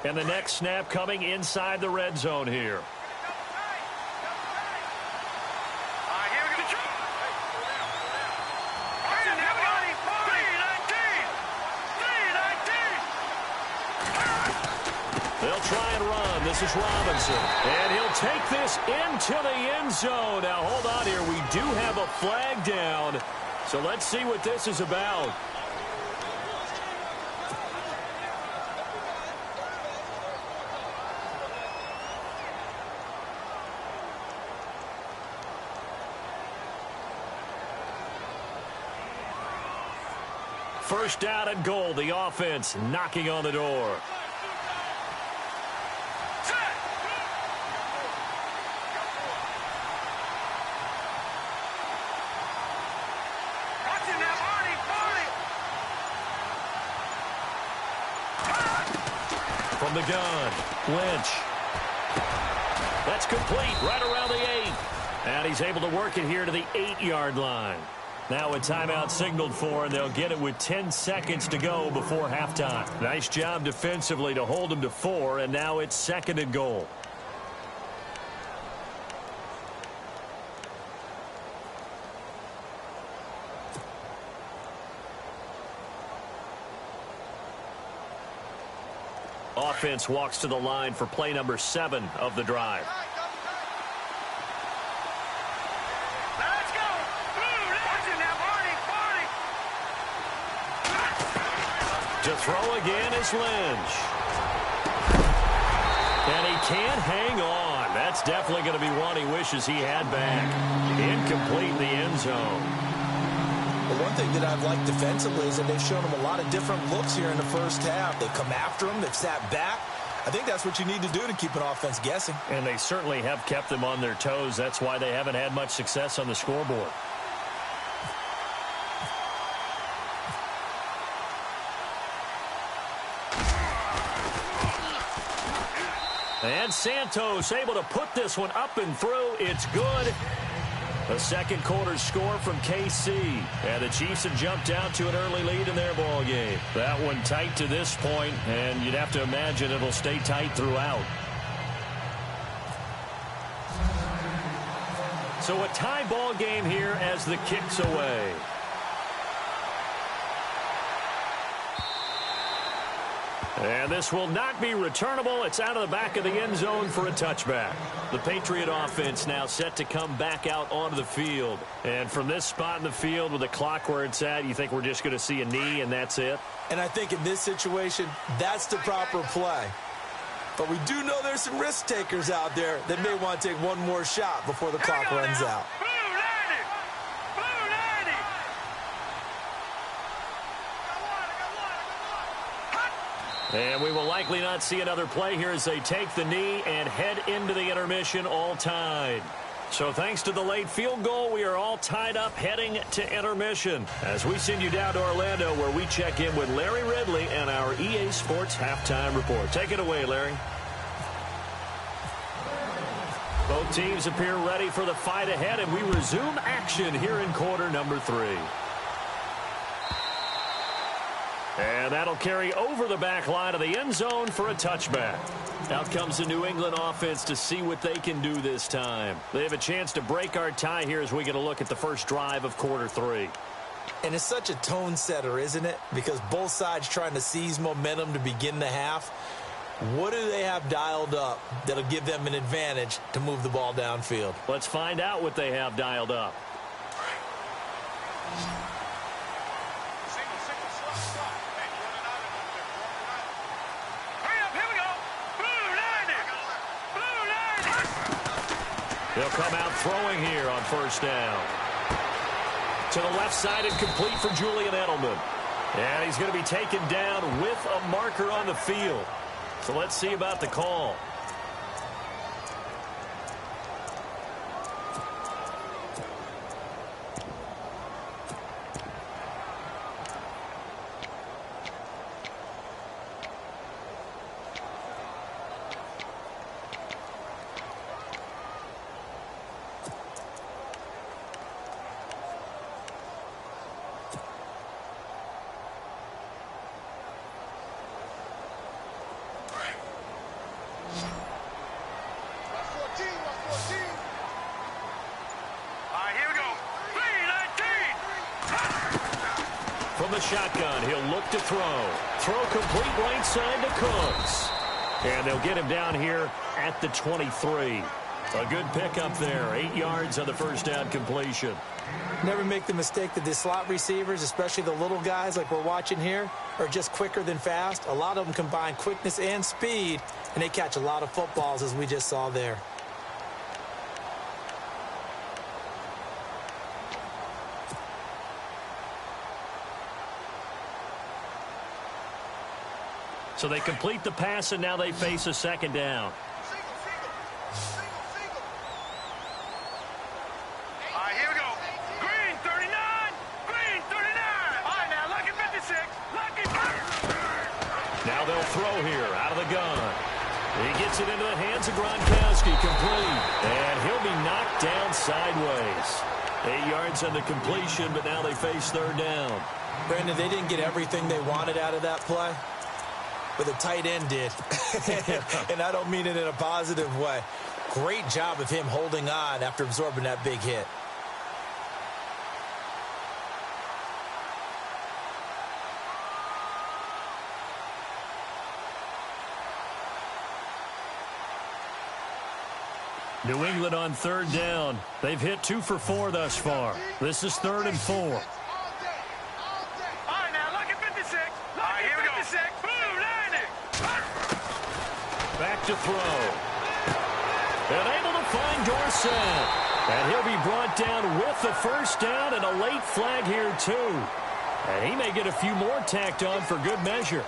And the next snap coming inside the red zone here. All right, here we go. Everybody, 319! 319! They'll try and run. This is Robinson. And he'll take this into the end zone. Now, hold on here. We do have a flag down. So let's see what this is about. First down and goal. The offense knocking on the door. From the gun, Lynch. That's complete right around the 8. And he's able to work it here to the 8-yard line. Now a timeout signaled for, and they'll get it with 10 seconds to go before halftime. Nice job defensively to hold them to 4, and now it's 2nd and goal. Offense walks to the line for play number 7 of the drive. Let's go. Watching that party. To throw again is Lynch. And he can't hang on. That's definitely going to be one he wishes he had back. Incomplete in the end zone. Well, one thing that I've liked defensively is that they've shown him a lot of different looks here in the first half. They've come after him. They've sat back. I think that's what you need to do to keep an offense guessing. And they certainly have kept them on their toes. That's why they haven't had much success on the scoreboard. And Santos able to put this one up and through. It's good. A second quarter score from KC. And the Chiefs have jumped out to an early lead in their ball game. That one tight to this point, and you'd have to imagine it'll stay tight throughout. So a tie ball game here as the kick's away. And this will not be returnable. It's out of the back of the end zone for a touchback. The Patriot offense now set to come back out onto the field. And from this spot in the field with the clock where it's at, you think we're just going to see a knee and that's it? And I think in this situation, that's the proper play. But we do know there's some risk takers out there that may want to take one more shot before the clock runs out. And we will likely not see another play here as they take the knee and head into the intermission all tied. So thanks to the late field goal, we are all tied up heading to intermission as we send you down to Orlando where we check in with Larry Ridley and our EA Sports Halftime Report. Take it away, Larry. Both teams appear ready for the fight ahead, and we resume action here in quarter number 3. And that'll carry over the back line of the end zone for a touchback. Out comes the New England offense to see what they can do this time. They have a chance to break our tie here as we get a look at the first drive of quarter 3. And it's such a tone setter, isn't it? Because both sides trying to seize momentum to begin the half. What do they have dialed up that'll give them an advantage to move the ball downfield? Let's find out what they have dialed up. They'll come out throwing here on first down. To the left side and complete for Julian Edelman. And he's going to be taken down with a marker on the field. So let's see about the call. From the shotgun, he'll look to throw. Throw complete right side to Cooks. And they'll get him down here at the 23. A good pickup there. 8 yards on the first down completion. Never make the mistake that the slot receivers, especially the little guys like we're watching here, are just quicker than fast. A lot of them combine quickness and speed, and they catch a lot of footballs, as we just saw there. So they complete the pass, and now they face a second down. All right, here we go. Green 39. Green 39. All right, now, lucky 56. Lucky 50. Now they'll throw here out of the gun. He gets it into the hands of Gronkowski, complete. And he'll be knocked down sideways. 8 yards on the completion, but now they face third down. Brandon, they didn't get everything they wanted out of that play, but the tight end did. And I don't mean it in a positive way. Great job of him holding on after absorbing that big hit. New England on third down. They've hit 2 for 4 thus far. This is 3rd and 4. All right, now, lucky 56. Lucky 56. Boom, 90. Back to throw. And able to find Dorsett. And he'll be brought down with the first down and a late flag here, too. And he may get a few more tacked on for good measure.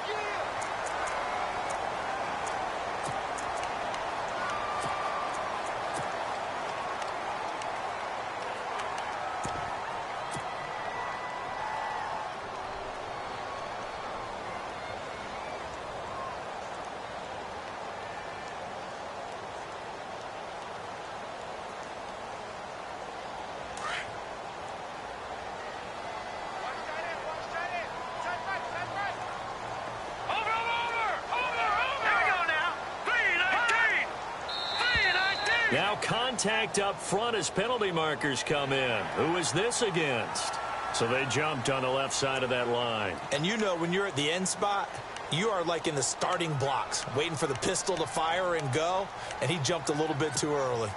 Now contact up front as penalty markers come in. Who is this against? So they jumped on the left side of that line. And you know when you're at the end spot, you are like in the starting blocks, waiting for the pistol to fire and go, and he jumped a little bit too early.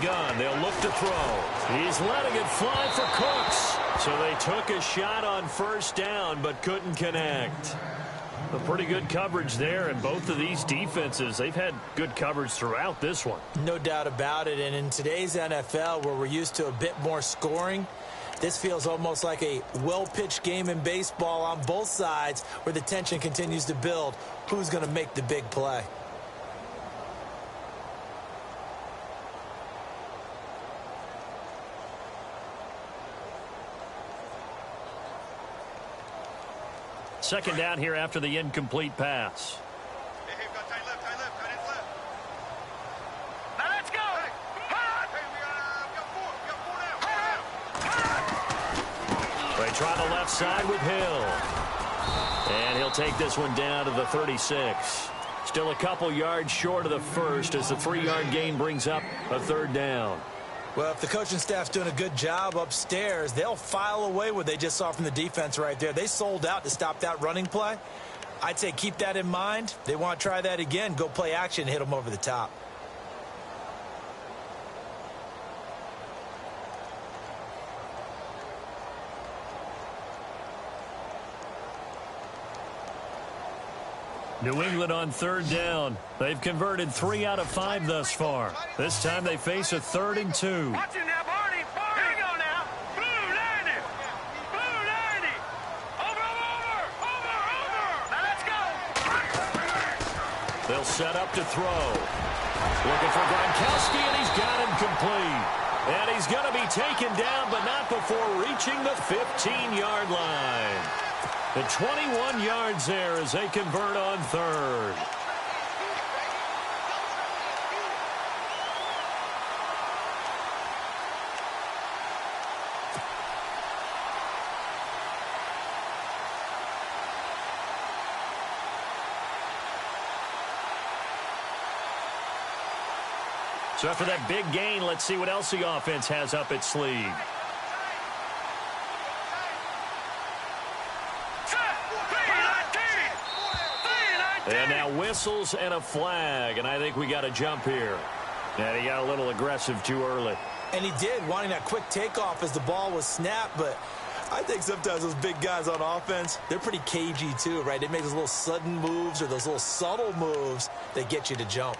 Gun. They'll look to throw. He's letting it fly for Cooks. So they took a shot on first down but couldn't connect. A pretty good coverage there, and both of these defenses, they've had good coverage throughout this one. No doubt about it, and in today's NFL where we're used to a bit more scoring, this feels almost like a well-pitched game in baseball on both sides where the tension continues to build. Who's going to make the big play? Second down here after the incomplete pass. Hey, we've got tight left. Now let's go. Hey, we got 4 now. They try the left side with Hill. And he'll take this one down to the 36. Still a couple yards short of the first as the 3-yard gain brings up a third down. Well, if the coaching staff's doing a good job upstairs, they'll file away what they just saw from the defense right there. They sold out to stop that running play. I'd say keep that in mind. They want to try that again. Go play action, hit them over the top. New England on third down. They've converted 3 out of 5 thus far. This time they face a 3rd and 2. Watch it now, Barney. Here we go now. Blue 90. Blue 90. Over. Now let's go. They'll set up to throw. Looking for Gronkowski, and he's got him complete. And he's going to be taken down, but not before reaching the 15-yard line. The 21 yards there as they convert on third. So after that big gain, let's see what else the offense has up its sleeve. And now whistles and a flag, and I think we got a jump here. And he got a little aggressive too early. And he did, wanting that quick takeoff as the ball was snapped, but I think sometimes those big guys on offense, they're pretty cagey too, right? They make those little sudden moves or those little subtle moves that get you to jump.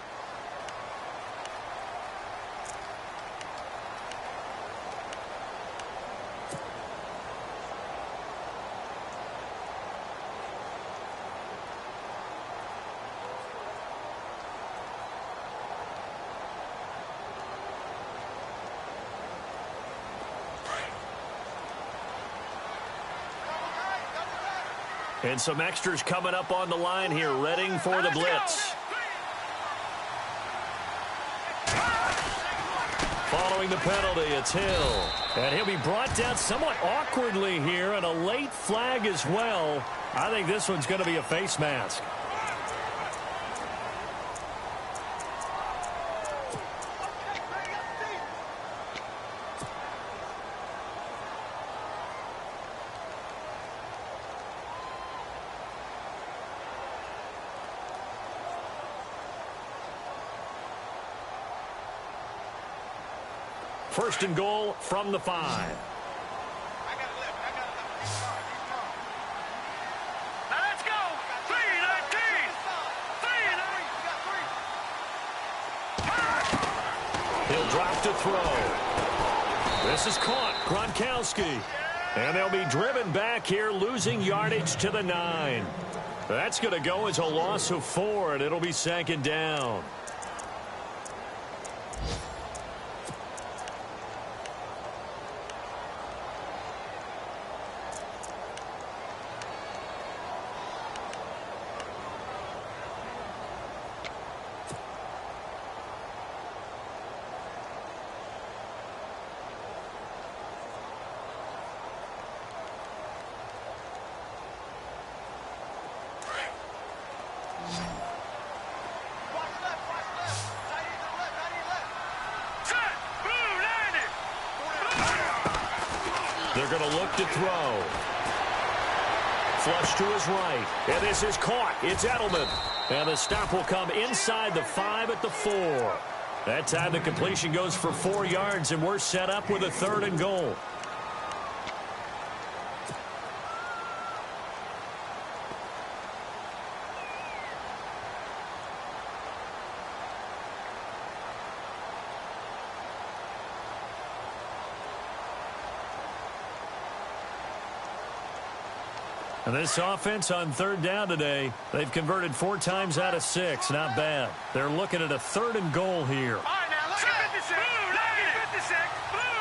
And some extras coming up on the line here, readying for the blitz. Following the penalty, it's Hill. And he'll be brought down somewhat awkwardly here, and a late flag as well. I think this one's going to be a face mask. First and goal from the 5. Now let's go. 3-19. He'll drop to throw. This is caught. Gronkowski. And they'll be driven back here, losing yardage to the 9. That's going to go as a loss of 4, and it'll be second down. They're going to look to throw. Flush to his right. And this is caught. It's Edelman. And the stop will come inside the 5 at the 4. That time the completion goes for 4 yards, and we're set up with a 3rd and goal. And this offense on 3rd down today, they've converted 4 times out of 6. Not bad. They're looking at a 3rd and goal here. All right, now look at 56. Blue 90. 56. Blue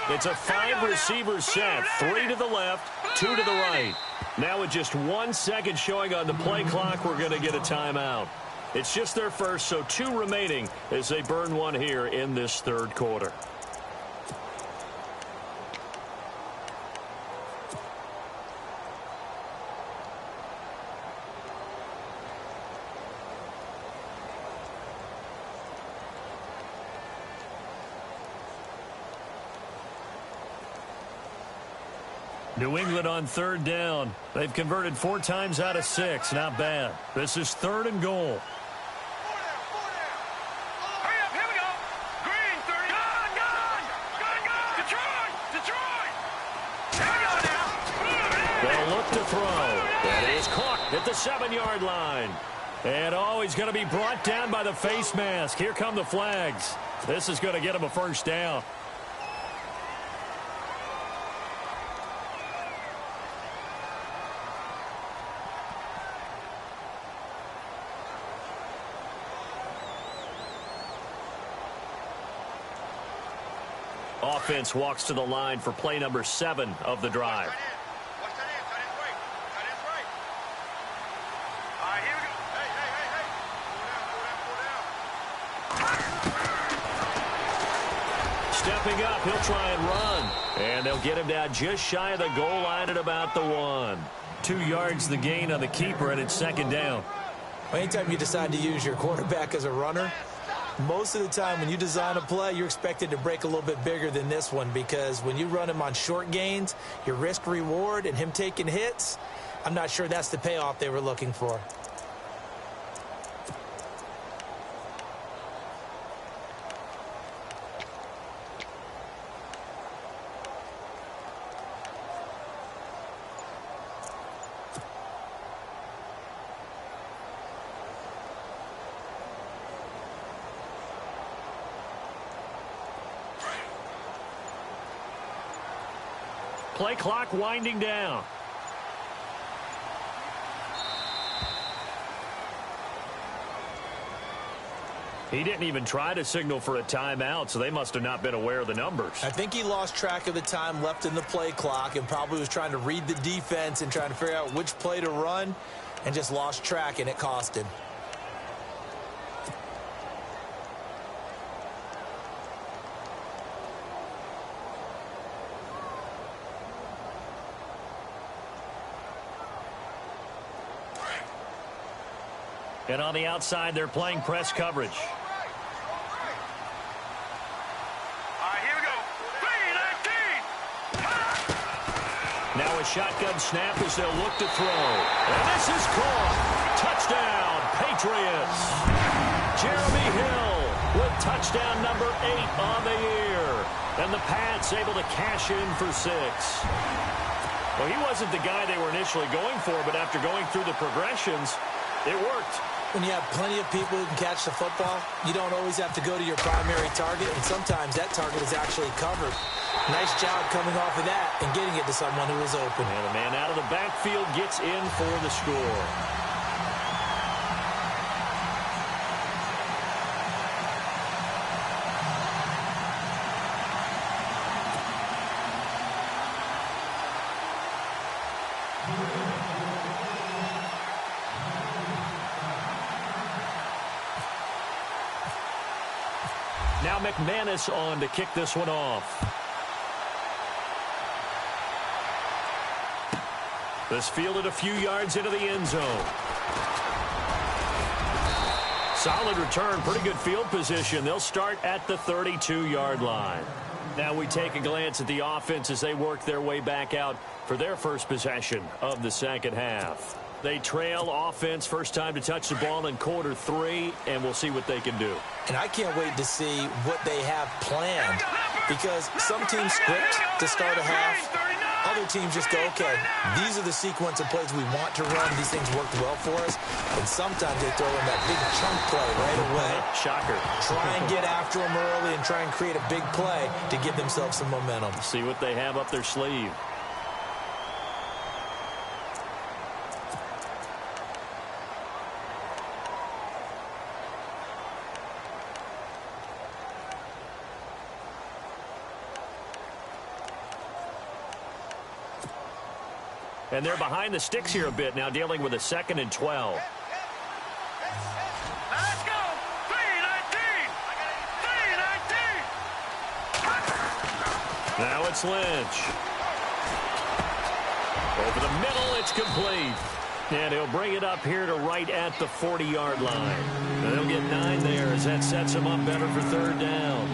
90. Over. It's a 5-receiver set. 3 to the left, 2 to the right. Now with just 1 second showing on the play clock, we're going to get a timeout. It's just their first, so 2 remaining as they burn 1 here in this 3rd quarter. New England on 3rd down. They've converted 4 times out of 6. Not bad. This is 3rd and goal. Hurry up, here we go. Green 30. Gone. Detroit. Here we go now. They'll look to throw. That is caught at the 7-yard line. And he's going to be brought down by the face mask. Here come the flags. This is going to get him a 1st down. Offense walks to the line for play number 7 of the drive. Watch that in. Tight end's right. All right, here we go. Hey. Pull down. Stepping up, he'll try and run. And they'll get him down just shy of the goal line at about the 1. 2 yards the gain on the keeper, and it's 2nd down. Anytime you decide to use your quarterback as a runner, most of the time when you design a play, you're expected to break a little bit bigger than this one, because when you run him on short gains, your risk-reward and him taking hits, I'm not sure that's the payoff they were looking for. Play clock winding down. He didn't even try to signal for a timeout, so they must have not been aware of the numbers. I think he lost track of the time left in the play clock and probably was trying to read the defense and trying to figure out which play to run, and just lost track, and it cost him. And on the outside, they're playing press coverage. All right, here we go. 3-19. Now a shotgun snap as they'll look to throw. And this is caught. Touchdown, Patriots. Jeremy Hill with touchdown number 8 on the year. And the Pats able to cash in for 6. Well, he wasn't the guy they were initially going for, but after going through the progressions, it worked. When you have plenty of people who can catch the football, you don't always have to go to your primary target, and sometimes that target is actually covered. Nice job coming off of that and getting it to someone who was open. And the man out of the backfield gets in for the score. Now McManus on to kick this one off. This fielded a few yards into the end zone. Solid return, pretty good field position. They'll start at the 32-yard line. Now we take a glance at the offense as they work their way back out for their first possession of the second half. They trail offense, first time to touch the ball in quarter 3, and we'll see what they can do. And I can't wait to see what they have planned, because some teams script to start a half. Other teams just go, okay, these are the sequence of plays we want to run. These things worked well for us. And sometimes they throw in that big chunk play right away. Shocker. Try and get after them early and try and create a big play to give themselves some momentum. See what they have up their sleeve. And they're behind the sticks here a bit now, dealing with a 2nd and 12. Now let's go. 3-19. 3-19. Now it's Lynch. Over the middle, it's complete. And he'll bring it up here to right at the 40-yard line. And they'll get 9 there as that sets him up better for 3rd down.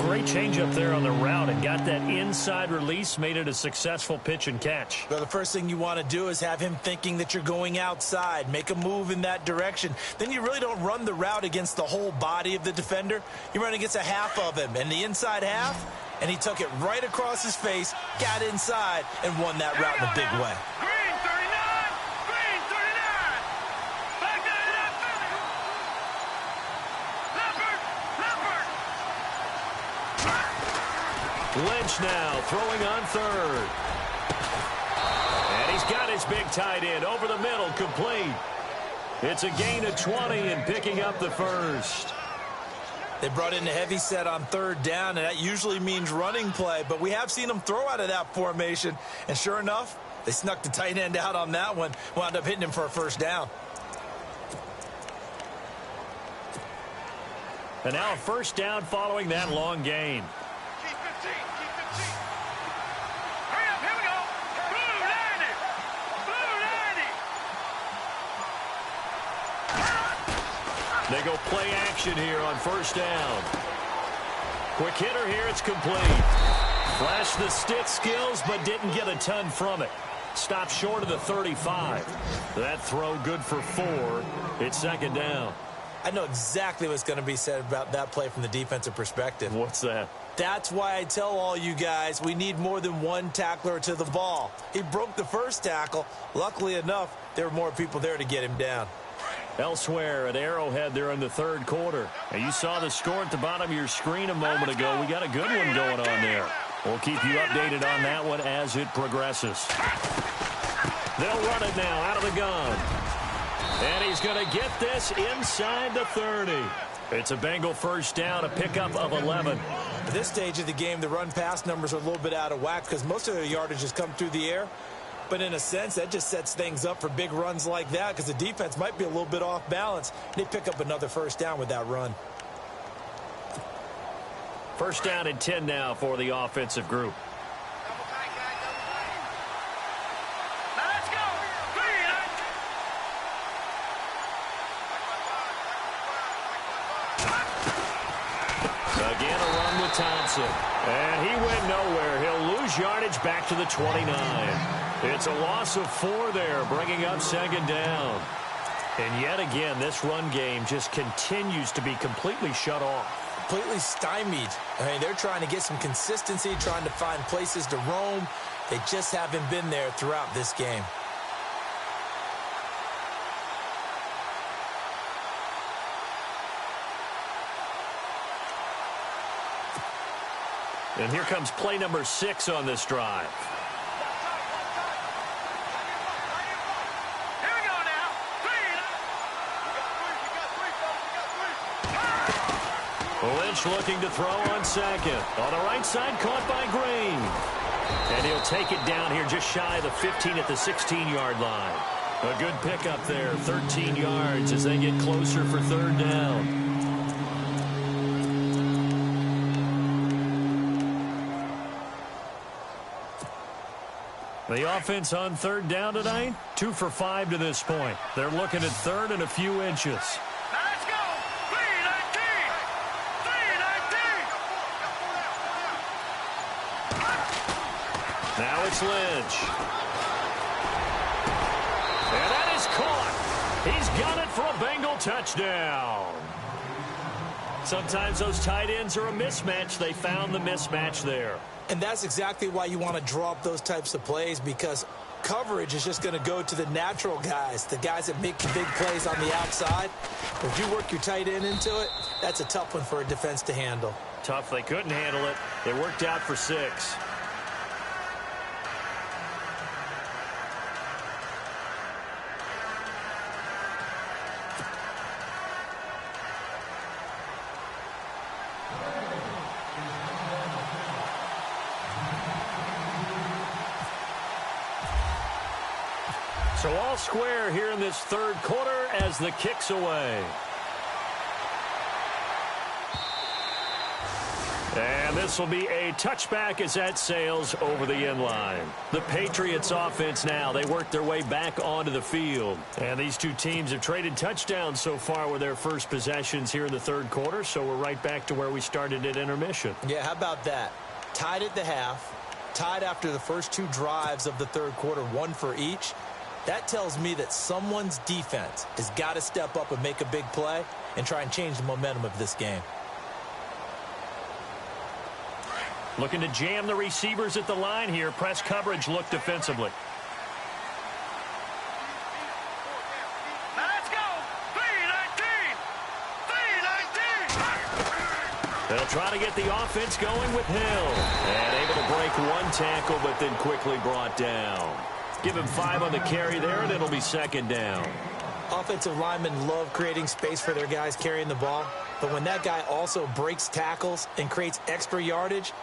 Great change up there on the route and got that inside release, made it a successful pitch and catch. Well, the first thing you want to do is have him thinking that you're going outside, make a move in that direction. Then you really don't run the route against the whole body of the defender. You run against a half of him, and the inside half, and he took it right across his face, got inside, and won that route in a big way. Green 39. Green 39. Back down to that 30. Leopard. Lynch now throwing on 3rd. And he's got his big tight end over the middle, complete. It's a gain of 20 and picking up the 1st. They brought in a heavy set on 3rd down, and that usually means running play, but we have seen them throw out of that formation, and sure enough, they snuck the tight end out on that one, wound up hitting him for a 1st down. And now a 1st down following that long gain. Keep 15. Keep 15. Hurry up. Here we go. Blue 90. Blue 90. They go play action here on first down. Quick hitter here. It's complete. Flashed the stick skills, but didn't get a ton from it. Stopped short of the 35. That throw good for 4. It's second down. I know exactly what's going to be said about that play from the defensive perspective. What's that? That's why I tell all you guys we need more than one tackler to the ball. He broke the first tackle. Luckily enough, there were more people there to get him down. Elsewhere at Arrowhead there in the third quarter. Now you saw the score at the bottom of your screen a moment ago. We got a good one going on there. We'll keep you updated on that one as it progresses. They'll run it now out of the gun. And he's going to get this inside the 30. It's a Bengal first down, a pickup of 11. At this stage of the game, the run-pass numbers are a little bit out of whack because most of their yardage has come through the air. But in a sense, that just sets things up for big runs like that because the defense might be a little bit off balance. They pick up another first down with that run. First down and 10 now for the offensive group. Let's go. Again, a run with Thompson. And he went nowhere. He'll lose yardage back to the 29. It's a loss of 4 there, bringing up second down. And yet again, this run game just continues to be completely shut off. Completely stymied. I mean, they're trying to get some consistency, trying to find places to roam. They just haven't been there throughout this game. And here comes play number 6 on this drive. Here we go now. Lynch looking to throw on second. On the right side, caught by Green. And he'll take it down here just shy of the 15 at the 16-yard line. A good pickup there, 13 yards as they get closer for third down. The offense on third down tonight, 2 for 5 to this point. They're looking at third and a few inches. Let's go. 319. 319. Now it's Lynch. And that is caught. He's got it for a Bengal touchdown. Sometimes those tight ends are a mismatch. They found the mismatch there. And that's exactly why you want to draw up those types of plays, because coverage is just going to go to the natural guys, the guys that make the big plays on the outside. If you work your tight end into it, that's a tough one for a defense to handle. Tough. They couldn't handle it. They worked out for 6. So all square here in this third quarter as the kick's away. And this will be a touchback as that sails over the end line. The Patriots offense now, they work their way back onto the field. And these two teams have traded touchdowns so far with their first possessions here in the third quarter, so we're right back to where we started at intermission. Yeah, how about that? Tied at the half, tied after the first 2 drives of the third quarter, 1 for each. That tells me that someone's defense has got to step up and make a big play and try and change the momentum of this game. Looking to jam the receivers at the line here. Press coverage look defensively. Let's go. 319. 319. They'll try to get the offense going with Hill. And able to break 1 tackle, but then quickly brought down. Give him 5 on the carry there, and it'll be second down. Offensive linemen love creating space for their guys carrying the ball, but when that guy also breaks tackles and creates extra yardage,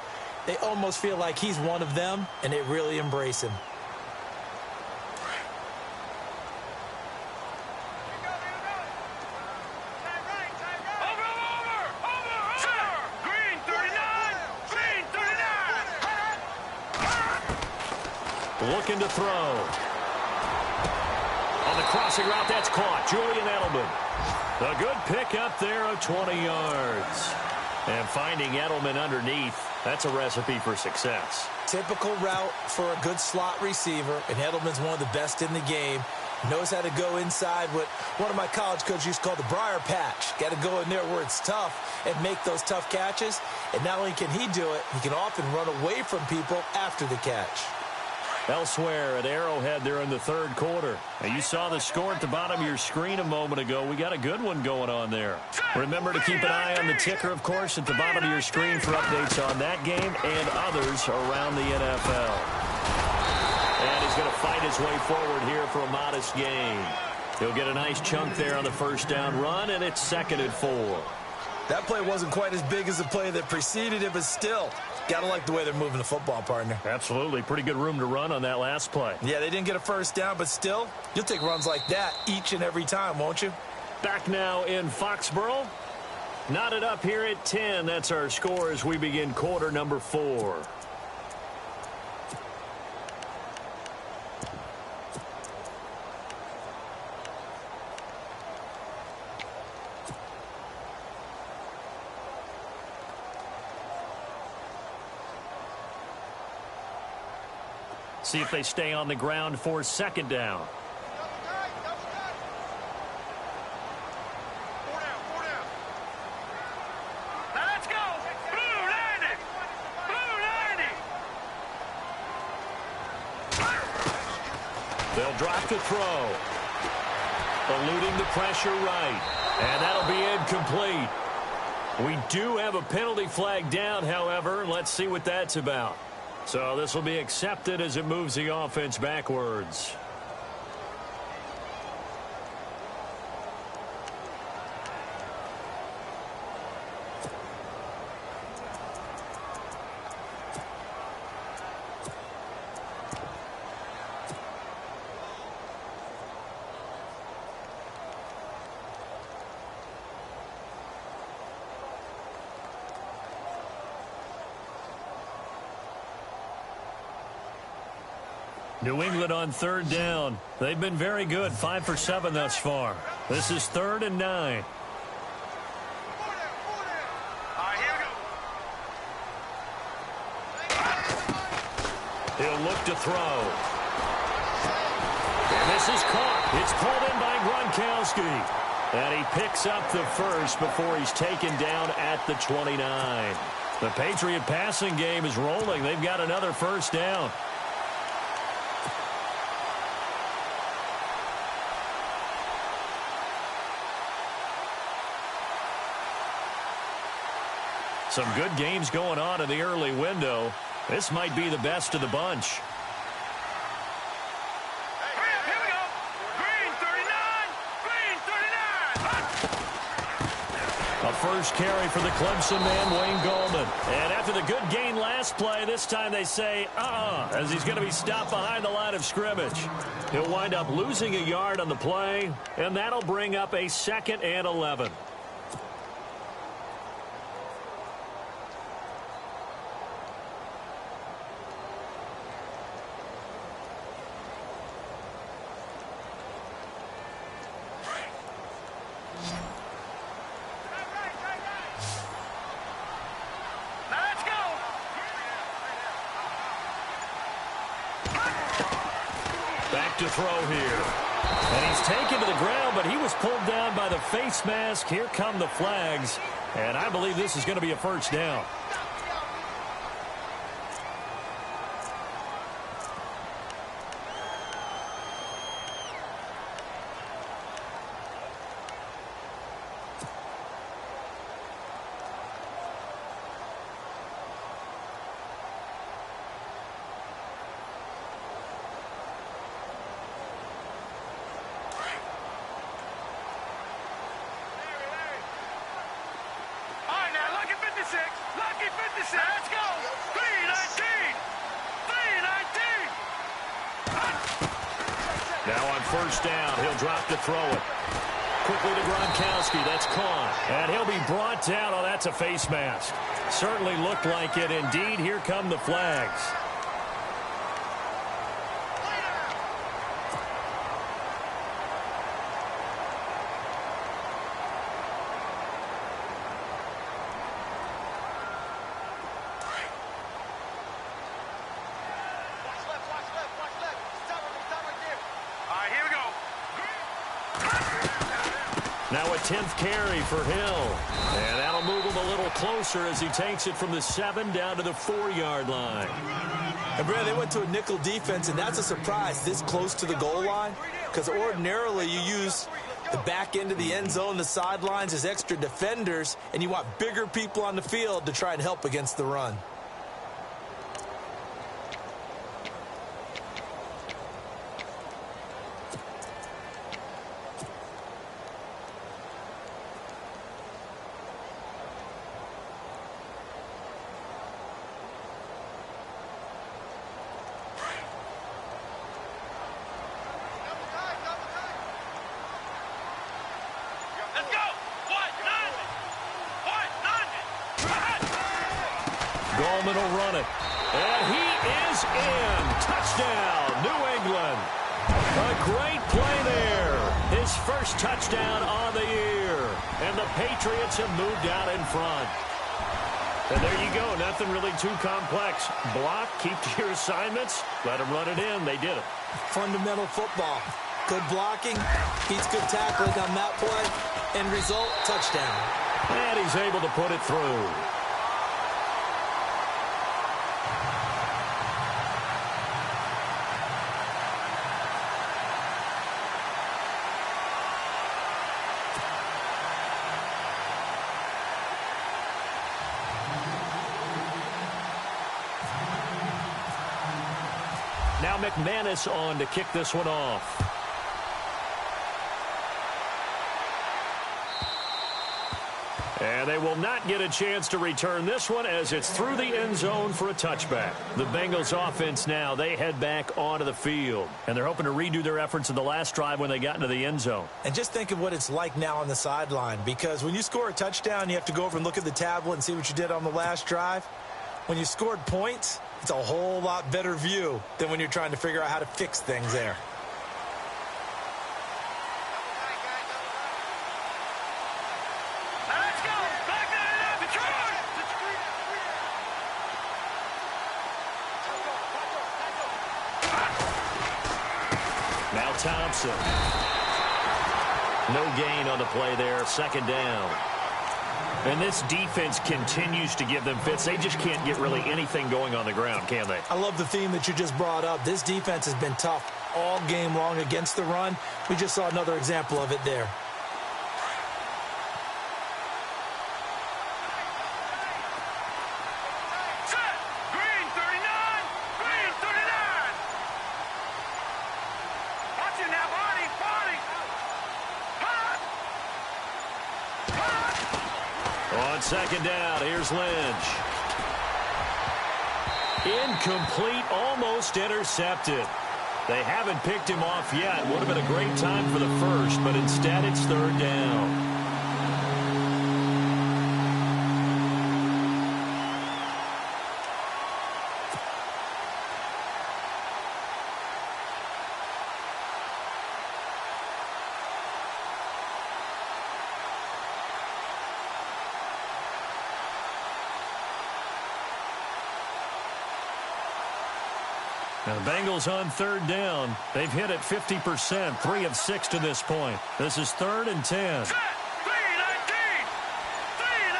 they almost feel like he's one of them, and they really embrace him. Green 39. Green 39. Looking to throw. On the crossing route, that's caught. Julian Edelman. A good pickup there of 20 yards. And finding Edelman underneath, that's a recipe for success. Typical route for a good slot receiver, and Edelman's one of the best in the game. Knows how to go inside what one of my college coaches used to call the briar patch. Got to go in there where it's tough and make those tough catches. And not only can he do it, he can often run away from people after the catch. Elsewhere at Arrowhead, they're in the third quarter. And you saw the score at the bottom of your screen a moment ago. We got a good one going on there. Remember to keep an eye on the ticker, of course, at the bottom of your screen for updates on that game and others around the NFL. And he's going to fight his way forward here for a modest gain. He'll get a nice chunk there on the first down run, and it's 2nd and 4. That play wasn't quite as big as the play that preceded it, but still, got to like the way they're moving the football, partner. Absolutely. Pretty good room to run on that last play. Yeah, they didn't get a first down, but still, you'll take runs like that each and every time, won't you? Back now in Foxborough. Knotted up here at 10. That's our score as we begin quarter number 4. See if they stay on the ground for 2nd down. Let's go. Blue 90. Blue 90. They'll drop the throw. Eluding the pressure right. And that'll be incomplete. We do have a penalty flag down, however. Let's see what that's about. So this will be accepted as it moves the offense backwards. New England on 3rd down. They've been very good, 5 for 7 thus far. This is 3rd and 9. All right, here we go. He'll look to throw. And this is caught. It's pulled in by Gronkowski. And he picks up the first before he's taken down at the 29. The Patriot passing game is rolling. They've got another first down. Some good games going on in the early window. This might be the best of the bunch. Here we go. Green 39. Green 39. A first carry for the Clemson man, Wayne Gallman. And after the good gain last play, this time they say, as he's going to be stopped behind the line of scrimmage. He'll wind up losing a yard on the play, and that'll bring up a 2nd and 11. Let's go. Back to throw here. And he's taken to the ground, but he was pulled down by the face mask. Here come the flags. And I believe this is going to be a first down. All right, now, lucky 56. Lucky 56. Let's go. 319. 319. Now on first down, he'll drop to throw it. Quickly to Gronkowski. That's caught. And he'll be brought down. Oh, that's a face mask. Certainly looked like it. Indeed, here come the flags. Now a 10th carry for Hill. And that'll move him a little closer as he takes it from the 7 down to the 4-yard line. And Brad, they went to a nickel defense, and that's a surprise this close to the goal line, because ordinarily you use the back end of the end zone, the sidelines as extra defenders, and you want bigger people on the field to try and help against the run. Let's go! What? None! What? None! Goldman will run it. And he is in. Touchdown, New England. A great play there. His first touchdown on the year. And the Patriots have moved out in front. And there you go. Nothing really too complex. Block, keep to your assignments, let them run it in. They did it. Fundamental football. Good blocking, beats good tackling on that play. End result, touchdown. And he's able to put it through. Now McManus on to kick this one off. And they will not get a chance to return this one as it's through the end zone for a touchback. The Bengals offense now, they head back onto the field. And they're hoping to redo their efforts in the last drive when they got into the end zone. And just think of what it's like now on the sideline, because when you score a touchdown, you have to go over and look at the tablet and see what you did on the last drive. When you scored points, it's a whole lot better view than when you're trying to figure out how to fix things there. Let's go! Back there! Detroit! Now Thompson. No gain on the play there. Second down. And this defense continues to give them fits. They just can't get really anything going on the ground, can they? I love the theme that you just brought up. This defense has been tough all game long against the run. We just saw another example of it there. Set! Green 39! Green 39! Watch it now, Barney! Barney! On second down, here's Lynch. Incomplete, almost intercepted. They haven't picked him off yet. Would have been a great time for the first, but instead it's third down. Now the Bengals on third down. They've hit it 50%, 3 of 6 to this point. This is 3rd and 10. Set! 3-19! 3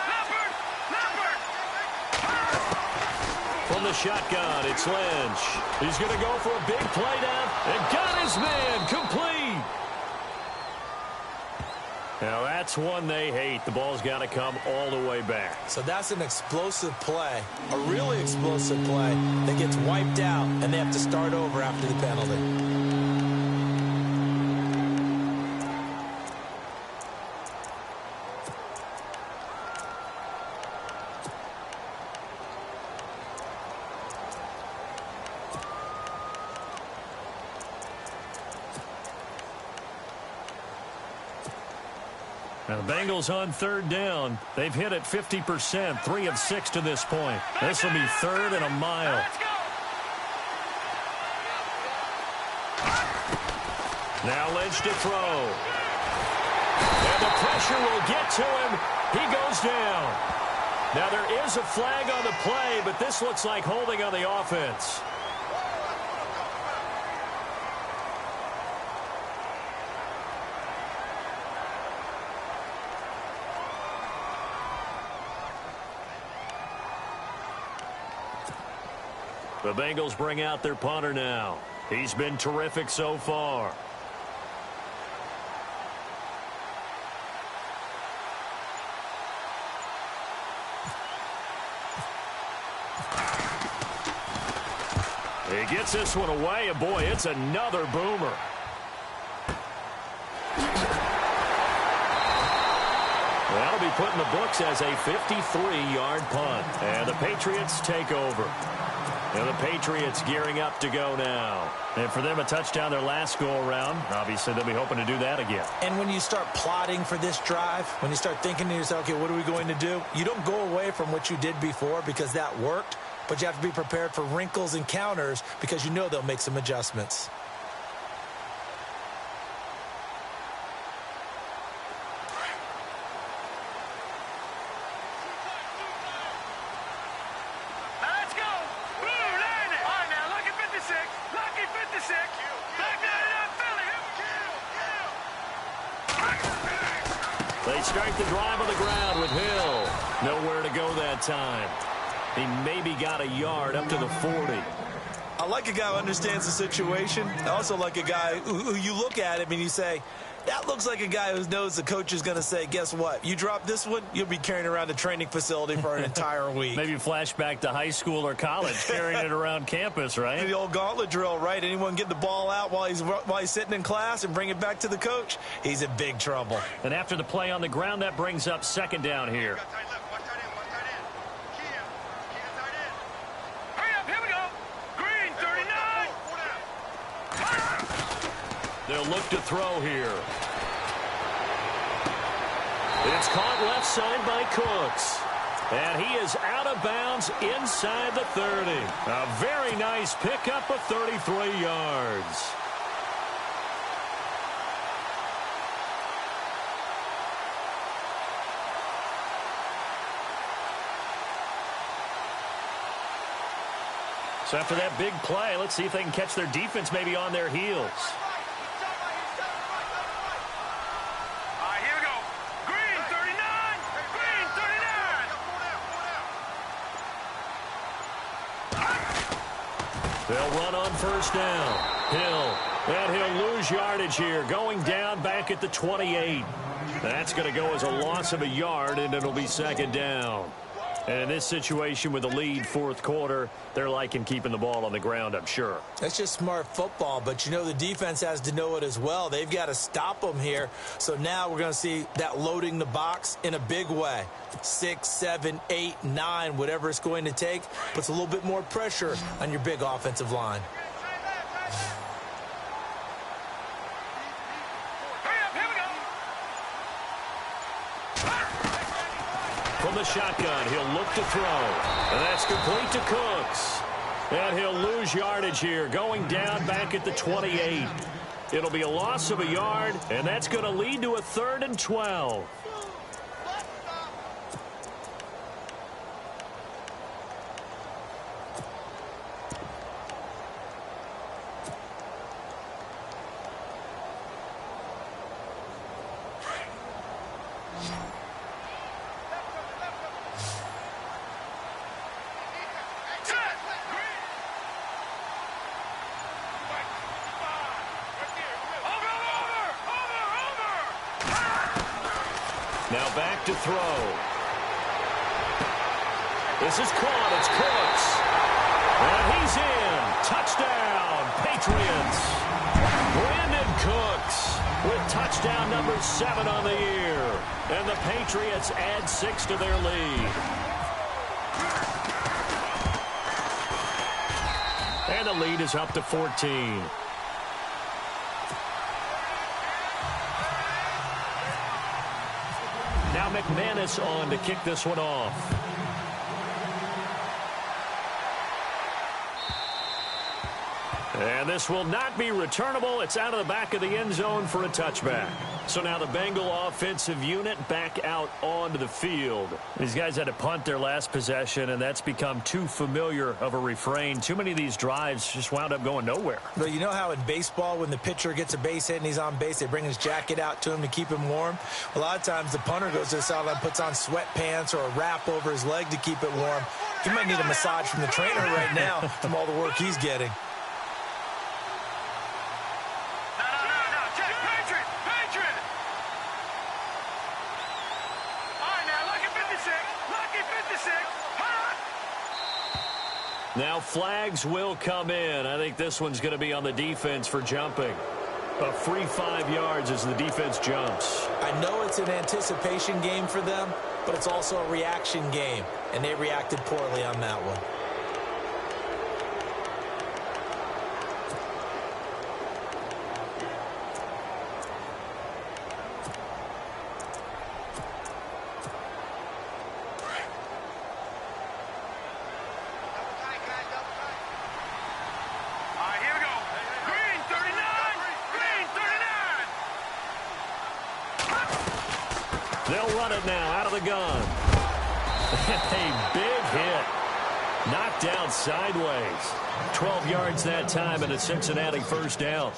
From the shotgun, it's Lynch. He's going to go for a big play down and got his man complete. Now that's one they hate. The ball's got to come all the way back. So that's an explosive play, a really explosive play that gets wiped out, and they have to start over after the penalty. Now the Bengals on third down. They've hit it 50%, 3 of 6 to this point. This will be 3rd and a mile. Let's go! Now Lynch to throw. And the pressure will get to him. He goes down. Now there is a flag on the play, but this looks like holding on the offense. The Bengals bring out their punter now. He's been terrific so far. He gets this one away, and boy, it's another boomer. That'll be put in the books as a 53-yard punt. And the Patriots take over. And the Patriots gearing up to go now. And for them, a touchdown their last go-around. Obviously, they'll be hoping to do that again. And when you start plotting for this drive, when you start thinking to yourself, okay, what are we going to do? You don't go away from what you did before because that worked. But you have to be prepared for wrinkles and counters because you know they'll make some adjustments. Let's go. Blue, land it. All right, now, lucky 56. Lucky 56. Back down in Philly. They start the drive on the ground with Hill. Nowhere to go that time. He maybe got a yard up to the 40. I like a guy who understands the situation. I also like a guy who you look at him and you say, that looks like a guy who knows the coach is going to say, guess what? You drop this one, you'll be carrying around a training facility for an entire week. Maybe flashback to high school or college, carrying it around campus, right? The old gauntlet drill, right? Anyone get the ball out while he's sitting in class and bring it back to the coach, he's in big trouble. And after the play on the ground, that brings up second down here. Hurry up, here we go. Green, 39. They'll look to throw here. It's caught left side by Cooks. And he is out of bounds inside the 30. A very nice pickup of 33 yards. So after that big play, let's see if they can catch their defense maybe on their heels. All right, here we go. Green, 39. Green, 39. They'll run on first down. Hill. And he'll lose yardage here. Going down back at the 28. That's going to go as a loss of a yard, and it'll be second down. And in this situation with the lead fourth quarter, they're liking keeping the ball on the ground, I'm sure. That's just smart football, but you know the defense has to know it as well. They've got to stop them here. So now we're going to see that loading the box in a big way. 6, 7, 8, 9, whatever it's going to take, puts a little bit more pressure on your big offensive line. From the shotgun, he'll look to throw. And that's complete to Cooks. And he'll lose yardage here, going down back at the 28. It'll be a loss of a yard, and that's going to lead to a 3rd and 12. Now back to throw. This is caught. It's Cooks. And he's in. Touchdown, Patriots. Brandon Cooks with touchdown number 7 on the year. And the Patriots add 6 to their lead. And the lead is up to 14. Now McManus on to kick this one off. And this will not be returnable. It's out of the back of the end zone for a touchback. So now the Bengal offensive unit back out onto the field. These guys had to punt their last possession, and that's become too familiar of a refrain. Too many of these drives just wound up going nowhere. Well, you know how in baseball, when the pitcher gets a base hit and he's on base, they bring his jacket out to him to keep him warm? A lot of times the punter goes to the sideline, puts on sweatpants or a wrap over his leg to keep it warm. He might need a massage from the trainer right now from all the work he's getting. Now flags will come in. I think this one's going to be on the defense for jumping. A free 5 yards as the defense jumps. I know it's an anticipation game for them, but it's also a reaction game, and they reacted poorly on that one. They'll run it now out of the gun. A big hit. Knocked down sideways. 12 yards that time and a Cincinnati first down.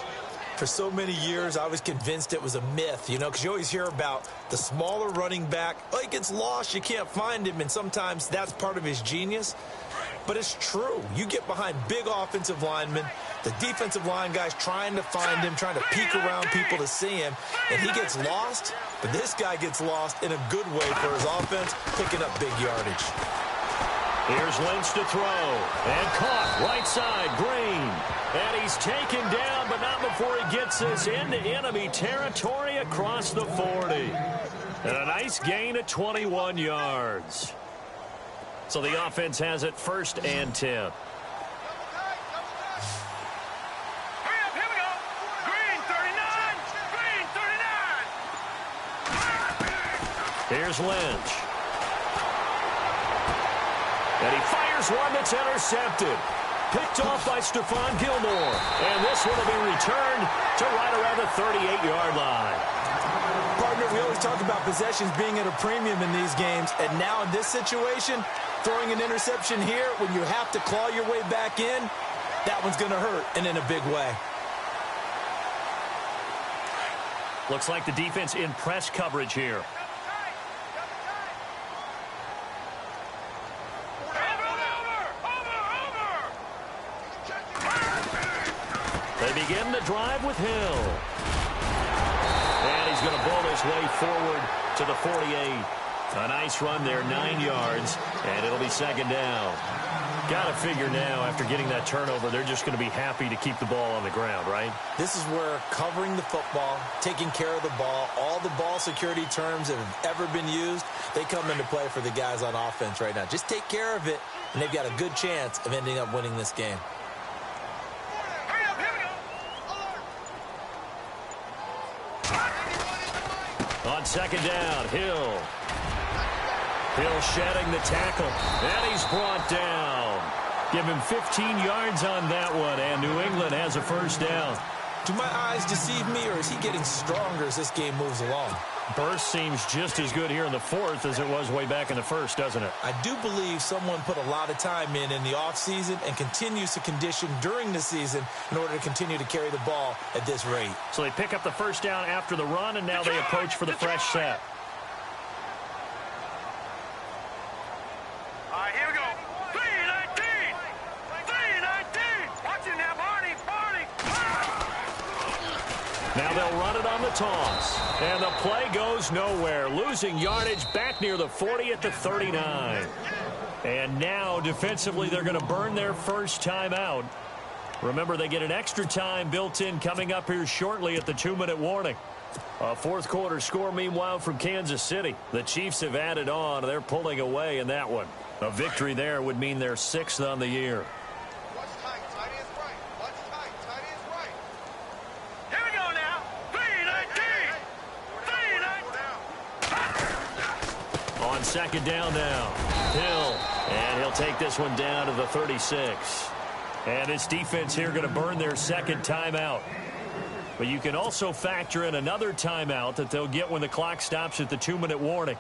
For so many years, I was convinced it was a myth, you know, because you always hear about the smaller running back. Oh, he gets lost, you can't find him, and sometimes that's part of his genius. But it's true. You get behind big offensive linemen, the defensive line guys trying to find him, trying to peek around people to see him, and he gets lost. But this guy gets lost in a good way for his offense, picking up big yardage. Here's Lynch to throw. And caught right side, Green. And he's taken down, but not before he gets this into enemy territory across the 40. And a nice gain of 21 yards. So the offense has it 1st and 10. Here's Lynch. And he fires one that's intercepted. Picked off by Stephon Gilmore. And this one will be returned to right around the 38-yard line. Partner, we always talk about possessions being at a premium in these games. And now in this situation, throwing an interception here when you have to claw your way back in, that one's going to hurt, and in a big way. Looks like the defense in press coverage here. They begin the drive with Hill. And he's going to bowl his way forward to the 48. A nice run there, 9 yards, and it'll be 2nd down. Got to figure now, after getting that turnover, they're just going to be happy to keep the ball on the ground, right? This is where covering the football, taking care of the ball, all the ball security terms that have ever been used, they come into play for the guys on offense right now. Just take care of it, and they've got a good chance of ending up winning this game. On 2nd down, Hill. Hill shedding the tackle, and he's brought down. Give him 15 yards on that one, and New England has a 1st down. Do my eyes deceive me, or is he getting stronger as this game moves along? Burst seems just as good here in the 4th as it was way back in the 1st, doesn't it? I do believe someone put a lot of time in the offseason and continues to condition during the season in order to continue to carry the ball at this rate. So they pick up the 1st down after the run, and now they approach for the fresh set. All right, here we go. 319. 319. Watch it now, Barney. Barney. Now they'll run it on the toss. And the play goes nowhere. Losing yardage back near the 40 at the 39. And now, defensively, they're going to burn their first time out. Remember, they get an extra time built in coming up here shortly at the 2-minute warning. A 4th quarter score, meanwhile, from Kansas City. The Chiefs have added on. They're pulling away in that one. A victory there would mean they're 6th on the year. Here we go now. 319. 319. On 2nd down now, Hill. And he'll take this one down to the 36. And this defense here going to burn their second timeout. But you can also factor in another timeout that they'll get when the clock stops at the 2-minute warning.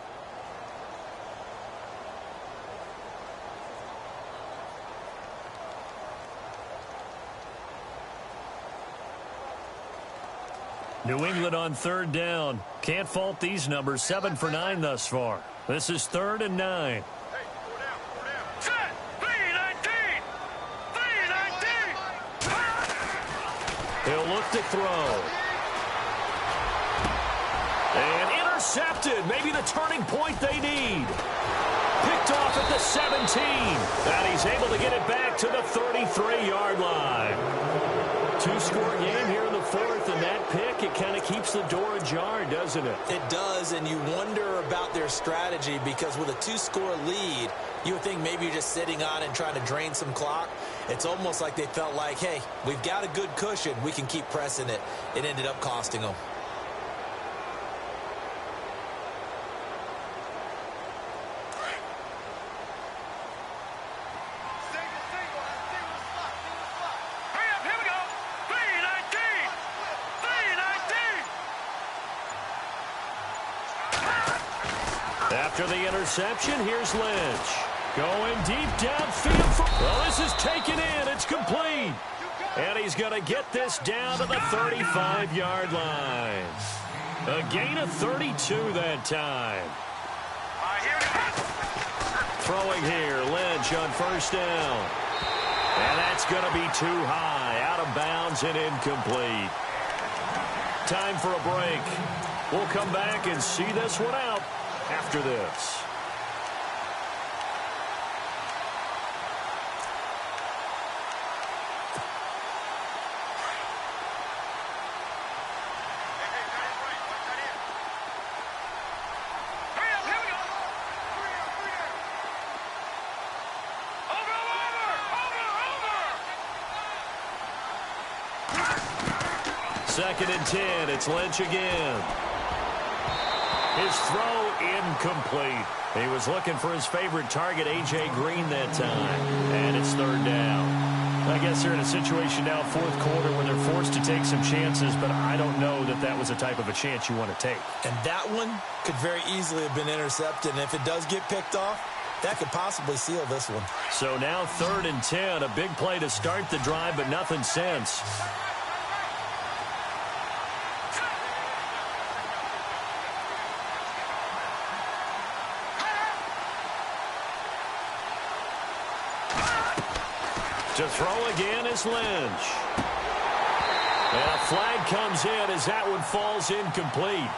New England on third down. Can't fault these numbers. 7 for 9 thus far. This is 3rd and 9. Set. 3-19. 3-19. He'll look to throw. And intercepted. Maybe the turning point they need. Picked off at the 17. And he's able to get it back to the 33-yard line. 2-score game here in the 4th, and that pick, it kind of keeps the door ajar, doesn't it? It does, and you wonder about their strategy because with a 2-score lead, you would think maybe you're just sitting on and trying to drain some clock. It's almost like they felt like, hey, we've got a good cushion. We can keep pressing it. It ended up costing them. After the interception, here's Lynch. Going deep downfield. Well, this is taken in. It's complete. And he's going to get this down to the 35-yard line. A gain of 32 that time. Throwing here, Lynch on first down. And that's going to be too high, out of bounds and incomplete. Time for a break. We'll come back and see this one out after this. Second and 10. It's Lynch again. His throw incomplete. He was looking for his favorite target, A.J. Green, that time. And it's 3rd down. I guess they're in a situation now, 4th quarter, where they're forced to take some chances, but I don't know that that was the type of a chance you want to take. And that one could very easily have been intercepted. And if it does get picked off, that could possibly seal this one. So now 3rd and 10. A big play to start the drive, but nothing since. To throw again is Lynch. And a flag comes in as that one falls incomplete.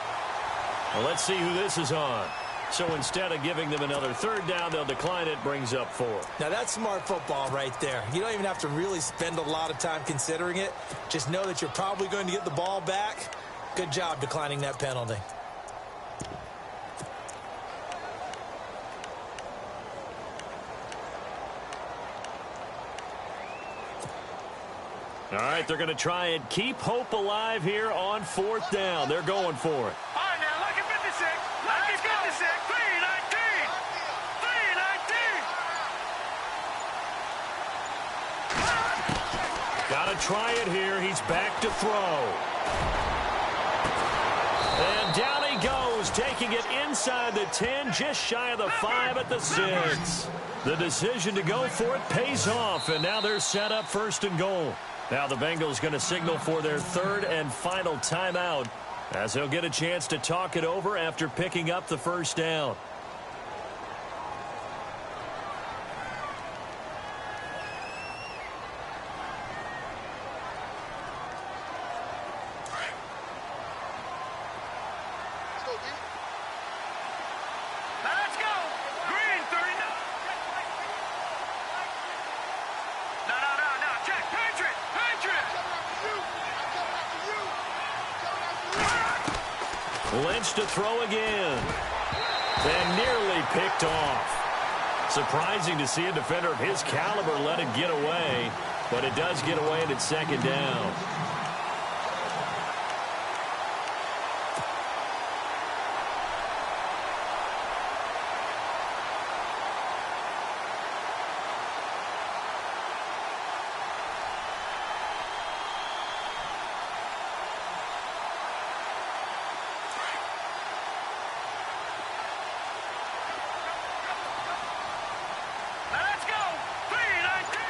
Well, let's see who this is on. So instead of giving them another 3rd down, they'll decline it, brings up 4. Now, that's smart football right there. You don't even have to really spend a lot of time considering it. Just know that you're probably going to get the ball back. Good job declining that penalty. All right, they're going to try and keep hope alive here on 4th down. They're going for it. All right, now, lucky 56. Lucky 56. 3-19. 3-19. Got to try it here. He's back to throw. And down he goes, taking it inside the 10, just shy of the 5 at the 6. The decision to go for it pays off, and now they're set up 1st and goal. Now the Bengals going to signal for their 3rd and final timeout as they'll get a chance to talk it over after picking up the 1st down. Let's go. Green 39. No. Check. Patriots. Lynch to throw again. And nearly picked off. Surprising to see a defender of his caliber let it get away, but it does get away and it's 2nd down.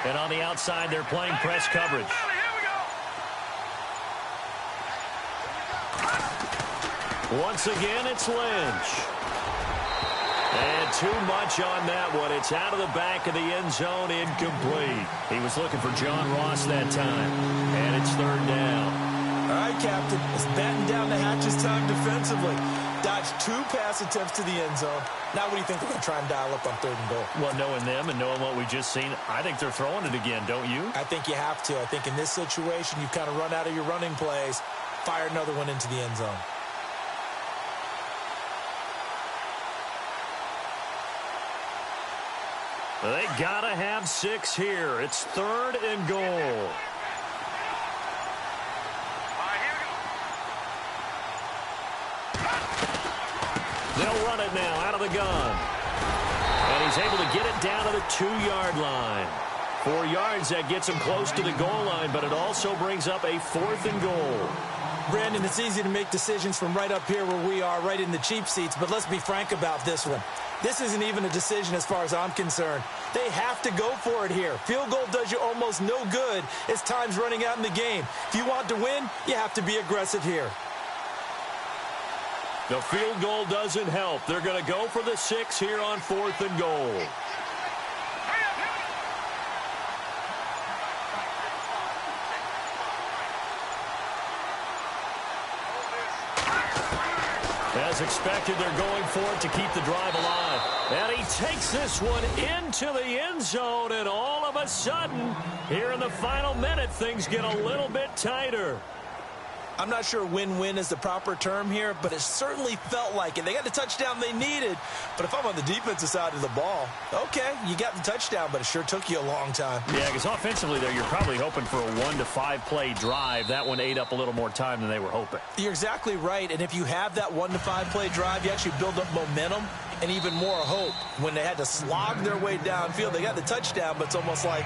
And on the outside, they're playing press coverage. Once again, it's Lynch. And too much on that one. It's out of the back of the end zone, incomplete. He was looking for John Ross that time. And it's third down. All right, Captain. It's batten down the hatches time defensively. Dodged 2 pass attempts to the end zone. Now what do you think they're going to try and dial up on 3rd and goal? Well, knowing them and knowing what we just seen, I think they're throwing it again, don't you? I think you have to. I think in this situation, you've kind of run out of your running plays. Fire another one into the end zone. They got to have 6 here. It's 3rd and goal. They'll run it now out of the gun. And he's able to get it down to the 2-yard line. 4 yards, that gets him close to the goal line, but it also brings up a 4th and goal. Brandon, it's easy to make decisions from right up here where we are, right in the cheap seats, but let's be frank about this one. This isn't even a decision as far as I'm concerned. They have to go for it here. Field goal does you almost no good as time's running out in the game. If you want to win, you have to be aggressive here. The field goal doesn't help. They're going to go for the 6 here on 4th and goal. As expected, they're going for it to keep the drive alive. And he takes this one into the end zone, and all of a sudden, here in the final minute, things get a little bit tighter. I'm not sure win-win is the proper term here, but it certainly felt like it. They got the touchdown they needed, but if I'm on the defensive side of the ball, okay, you got the touchdown, but it sure took you a long time. Yeah, because offensively, there, you're probably hoping for a 1 to 5 play drive. That one ate up a little more time than they were hoping. You're exactly right, and if you have that 1 to 5 play drive, you actually build up momentum and even more hope. When they had to slog their way downfield, they got the touchdown, but it's almost like,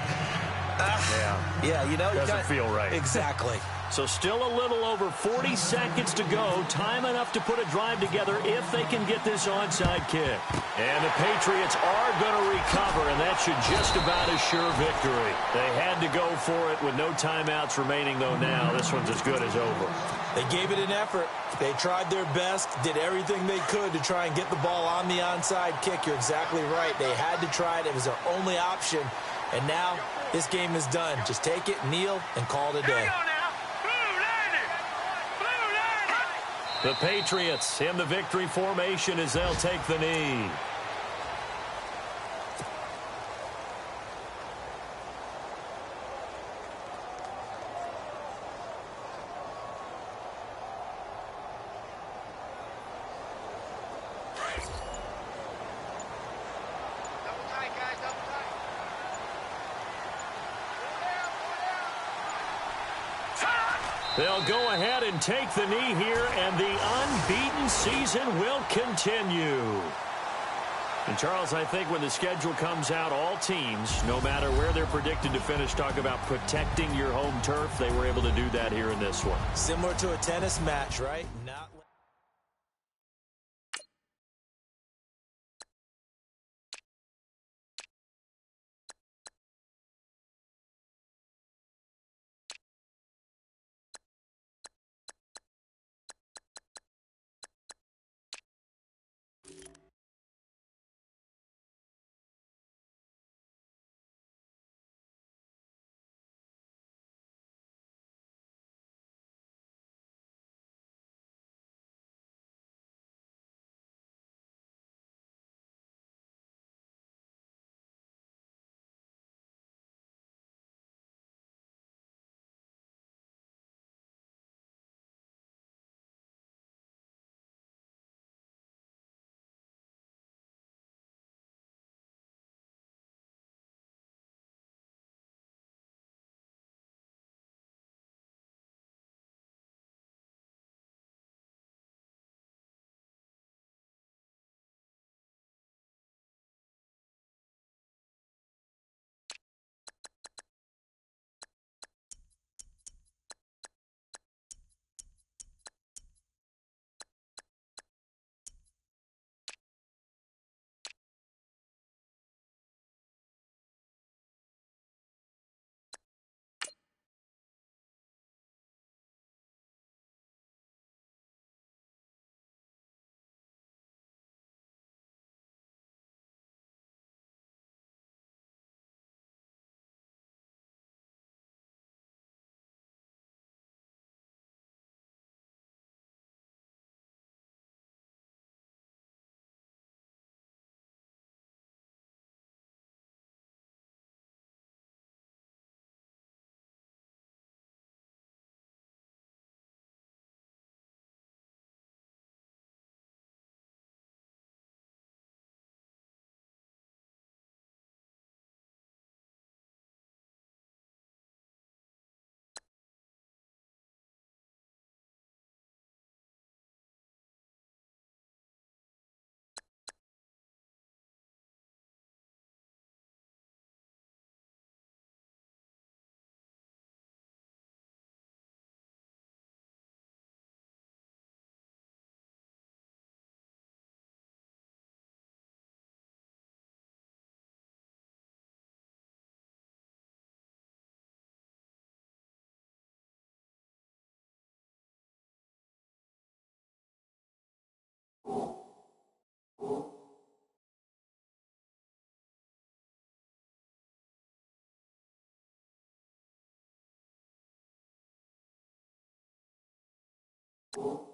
yeah, you know, doesn't feel right. Exactly. So still a little over 40 seconds to go. Time enough to put a drive together if they can get this onside kick. And the Patriots are going to recover, and that should just about assure victory. They had to go for it with no timeouts remaining, though, now. This one's as good as over. They gave it an effort. They tried their best, did everything they could to try and get the ball on the onside kick. You're exactly right. They had to try it. It was their only option. And now this game is done. Just take it, kneel, and call it a day. The Patriots in the victory formation as they'll take the knee. They'll go ahead and take the knee here, and the unbeaten season will continue. And, Charles, I think when the schedule comes out, all teams, no matter where they're predicted to finish, talk about protecting your home turf. They were able to do that here in this one. Similar to a tennis match, right? Not Bye.